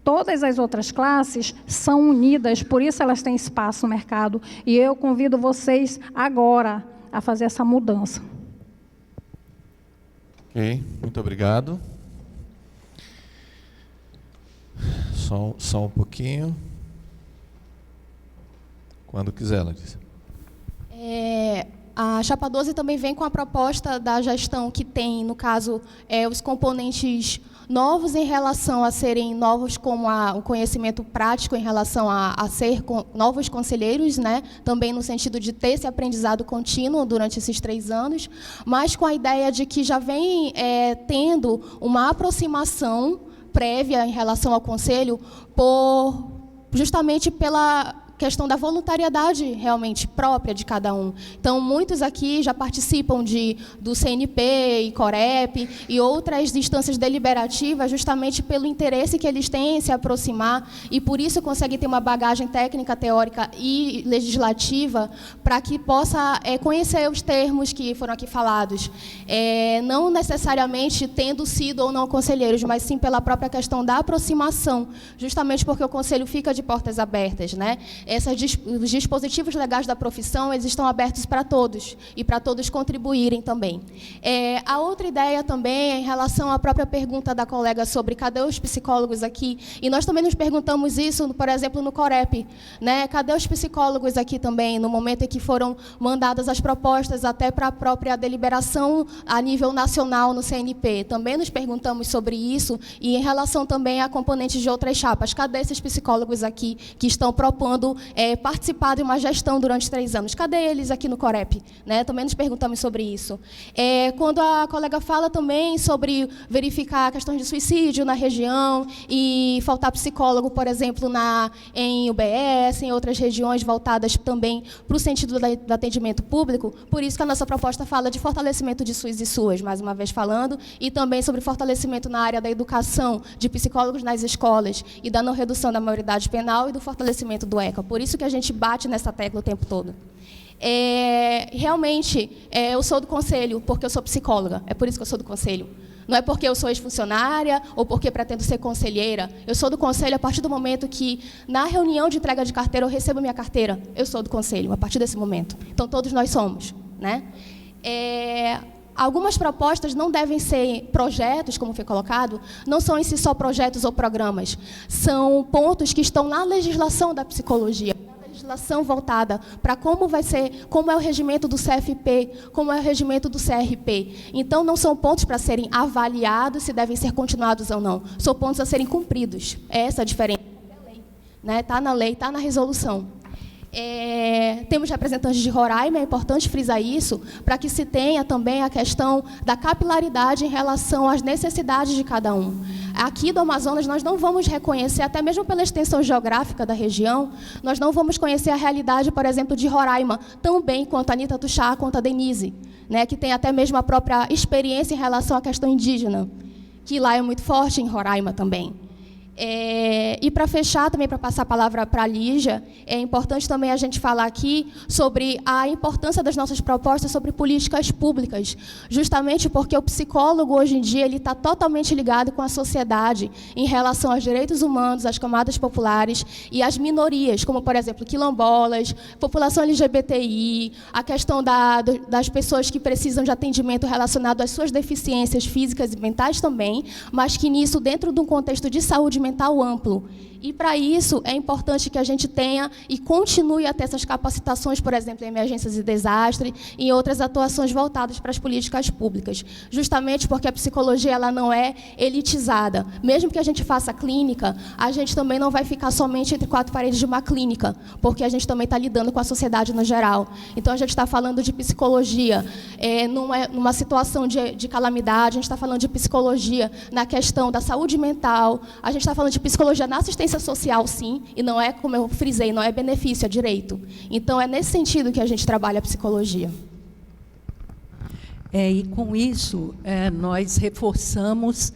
Todas as outras classes são unidas, por isso elas têm espaço no mercado. E eu convido vocês agora a fazer essa mudança. Ok, muito obrigado. Só um pouquinho. Quando quiser, Larissa. A Chapa 12 também vem com a proposta da gestão que tem, no caso, os componentes novos em relação a serem novos, como o conhecimento prático em relação a ser novos conselheiros, né? Também no sentido de ter esse aprendizado contínuo durante esses 3 anos, mas com a ideia de que já vem tendo uma aproximação prévia em relação ao conselho, justamente pela questão da voluntariedade realmente própria de cada um. Então, muitos aqui já participam do CNP e Corep e outras instâncias deliberativas justamente pelo interesse que eles têm em se aproximar e, por isso, conseguem ter uma bagagem técnica, teórica e legislativa para que possa conhecer os termos que foram aqui falados. Não necessariamente tendo sido ou não conselheiros, mas sim pela própria questão da aproximação, justamente porque o conselho fica de portas abertas, né? Os dispositivos legais da profissão, eles estão abertos para todos, e para todos contribuírem também. A outra ideia também é em relação à própria pergunta da colega sobre cadê os psicólogos aqui, e nós também nos perguntamos isso, por exemplo, no Corep, né? Cadê os psicólogos aqui também, no momento em que foram mandadas as propostas até para a própria deliberação a nível nacional no CNP? Também nos perguntamos sobre isso, e em relação também a componentes de outras chapas, cadê esses psicólogos aqui que estão propondo participar de uma gestão durante 3 anos. Cadê eles aqui no Corep? Né? Também nos perguntamos sobre isso. Quando a colega fala também sobre verificar questões de suicídio na região e faltar psicólogo, por exemplo, em UBS, em outras regiões voltadas também para o sentido do atendimento público, por isso que a nossa proposta fala de fortalecimento de SUS e SUAS, mais uma vez falando, e também sobre fortalecimento na área da educação, de psicólogos nas escolas, e da não redução da maioridade penal e do fortalecimento do ECA. Por isso que a gente bate nessa tecla o tempo todo. Realmente, eu sou do conselho porque eu sou psicóloga. É por isso que eu sou do conselho. Não é porque eu sou ex-funcionária ou porque pretendo ser conselheira. Eu sou do conselho a partir do momento que, na reunião de entrega de carteira, eu recebo minha carteira. Eu sou do conselho, a partir desse momento. Então, todos nós somos, né? Algumas propostas não devem ser projetos, como foi colocado, não são em si só projetos ou programas. São pontos que estão na legislação da psicologia, na legislação voltada para como é o regimento do CFP, como é o regimento do CRP. Então, não são pontos para serem avaliados se devem ser continuados ou não. São pontos a serem cumpridos. É essa a diferença. Está na lei, está na resolução. Temos representantes de Roraima, é importante frisar isso, para que se tenha também a questão da capilaridade em relação às necessidades de cada um. Aqui do Amazonas, nós não vamos reconhecer, até mesmo pela extensão geográfica da região, nós não vamos conhecer a realidade, por exemplo, de Roraima, tão bem quanto a Anita Tuxá, quanto a Denise, né, que tem até mesmo a própria experiência em relação à questão indígena, que lá é muito forte em Roraima também. E para fechar, também para passar a palavra para a Lígia, é importante também a gente falar aqui sobre a importância das nossas propostas sobre políticas públicas, justamente porque o psicólogo, hoje em dia, ele está totalmente ligado com a sociedade em relação aos direitos humanos, às camadas populares e às minorias, como, por exemplo, quilombolas, população LGBTI, a questão das pessoas que precisam de atendimento relacionado às suas deficiências físicas e mentais também, mas que nisso, dentro de um contexto de saúde mental amplo. E, para isso, é importante que a gente tenha e continue a ter essas capacitações, por exemplo, em emergências e desastre, e em outras atuações voltadas para as políticas públicas, justamente porque a psicologia ela não é elitizada. Mesmo que a gente faça clínica, a gente também não vai ficar somente entre 4 paredes de uma clínica, porque a gente também está lidando com a sociedade no geral. Então, a gente está falando de psicologia numa situação de calamidade, a gente está falando de psicologia na questão da saúde mental, a gente está falando de psicologia na assistência social, sim, e não é, como eu frisei, não é benefício, é direito. Então, é nesse sentido que a gente trabalha a psicologia. E com isso, nós reforçamos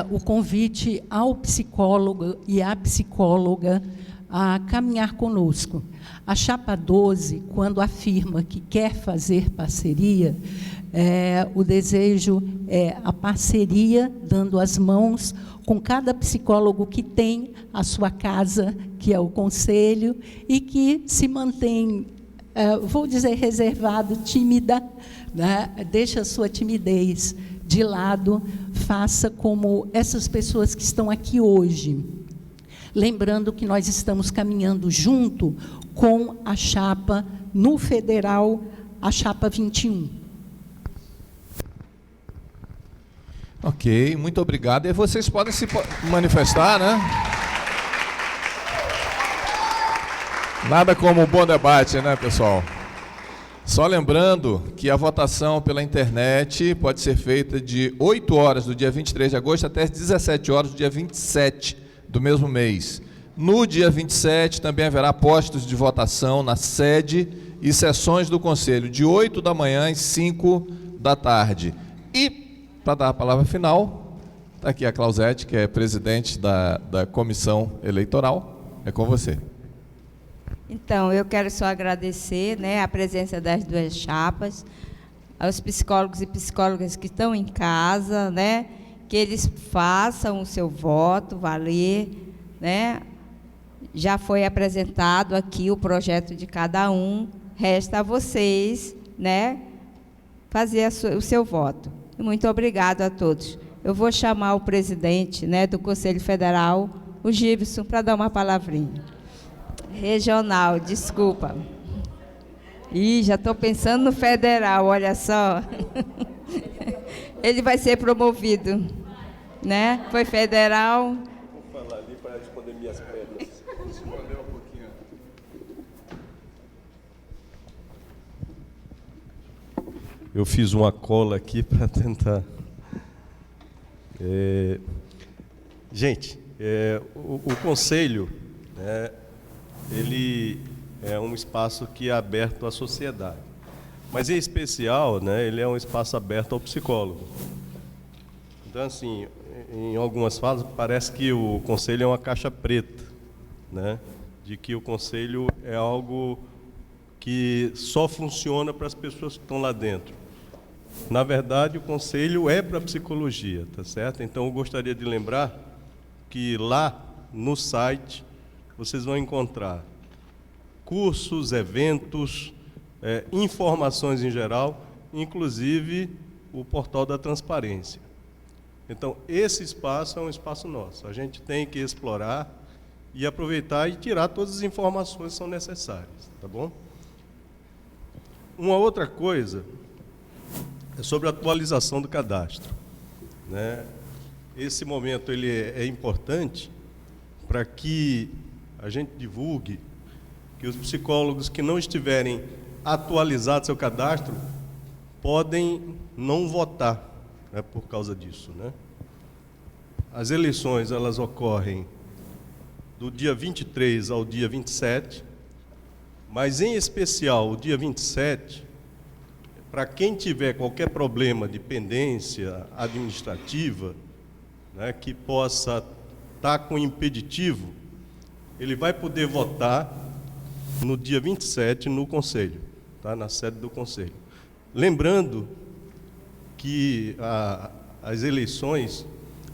o convite ao psicólogo e à psicóloga a caminhar conosco. A Chapa 12, quando afirma que quer fazer parceria, O desejo é a parceria, dando as mãos com cada psicólogo que tem a sua casa, que é o conselho, e que se mantém, vou dizer, reservado, tímida, né? Deixa a sua timidez de lado, faça como essas pessoas que estão aqui hoje. Lembrando que nós estamos caminhando junto com a chapa, no federal, a chapa 21. Ok, muito obrigado. E vocês podem se manifestar, né? Nada como um bom debate, né, pessoal? Só lembrando que a votação pela internet pode ser feita de 8 horas do dia 23 de agosto até as 17 horas do dia 27 do mesmo mês. No dia 27 também haverá postos de votação na sede e sessões do Conselho, de 8 da manhã às 5 da tarde. E, para dar a palavra final, está aqui a Clausete, que é presidente da comissão eleitoral. É com você. Então, eu quero só agradecer, né, a presença das duas chapas, aos psicólogos e psicólogas que estão em casa, né, que eles façam o seu voto valer, né. Já foi apresentado aqui o projeto de cada um, resta a vocês, né, fazer o seu voto. Muito obrigado a todos. Eu vou chamar o presidente, né, do Conselho Federal, o Gibson, para dar uma palavrinha. Regional, desculpa. Ih, já estou pensando no federal, olha só. Ele vai ser promovido, né? Foi federal. Vou falar ali para responder minhas pedras. Responder um pouquinho. Eu fiz uma cola aqui para tentar. Gente, o conselho, né, ele é um espaço que é aberto à sociedade, mas em especial, né, ele é um espaço aberto ao psicólogo. Então, assim, em algumas falas parece que o conselho é uma caixa preta, né, de que o conselho é algo que só funciona para as pessoas que estão lá dentro. Na verdade, o conselho é para a psicologia, tá certo? Então, eu gostaria de lembrar que lá no site vocês vão encontrar cursos, eventos, informações em geral, inclusive o portal da transparência. Então, esse espaço é um espaço nosso. A gente tem que explorar e aproveitar e tirar todas as informações que são necessárias, tá bom? Uma outra coisa é sobre a atualização do cadastro, né? Esse momento ele é importante para que a gente divulgue que os psicólogos que não estiverem atualizados seu cadastro podem não votar, né, por causa disso, né? As eleições elas ocorrem do dia 23 ao dia 27, mas em especial o dia 27, para quem tiver qualquer problema de pendência administrativa, né, que possa estar com impeditivo, ele vai poder votar no dia 27 no Conselho, tá? Na sede do Conselho. Lembrando que as eleições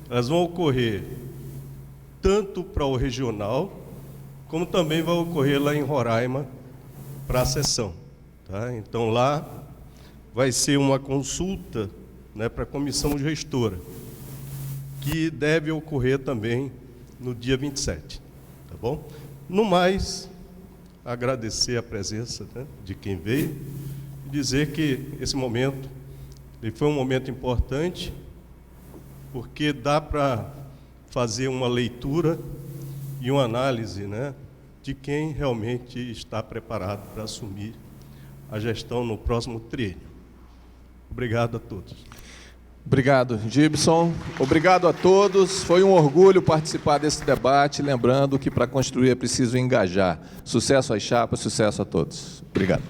elas vão ocorrer tanto para o regional, como também vai ocorrer lá em Roraima para a sessão, tá? Então lá vai ser uma consulta, né, para a comissão gestora, que deve ocorrer também no dia 27. Tá bom? No mais, agradecer a presença, né, de quem veio e dizer que esse momento ele foi um momento importante, porque dá para fazer uma leitura e uma análise, né, de quem realmente está preparado para assumir a gestão no próximo triênio. Obrigado a todos. Obrigado, Gibson. Obrigado a todos. Foi um orgulho participar desse debate, lembrando que para construir é preciso engajar. Sucesso às chapas, sucesso a todos. Obrigado.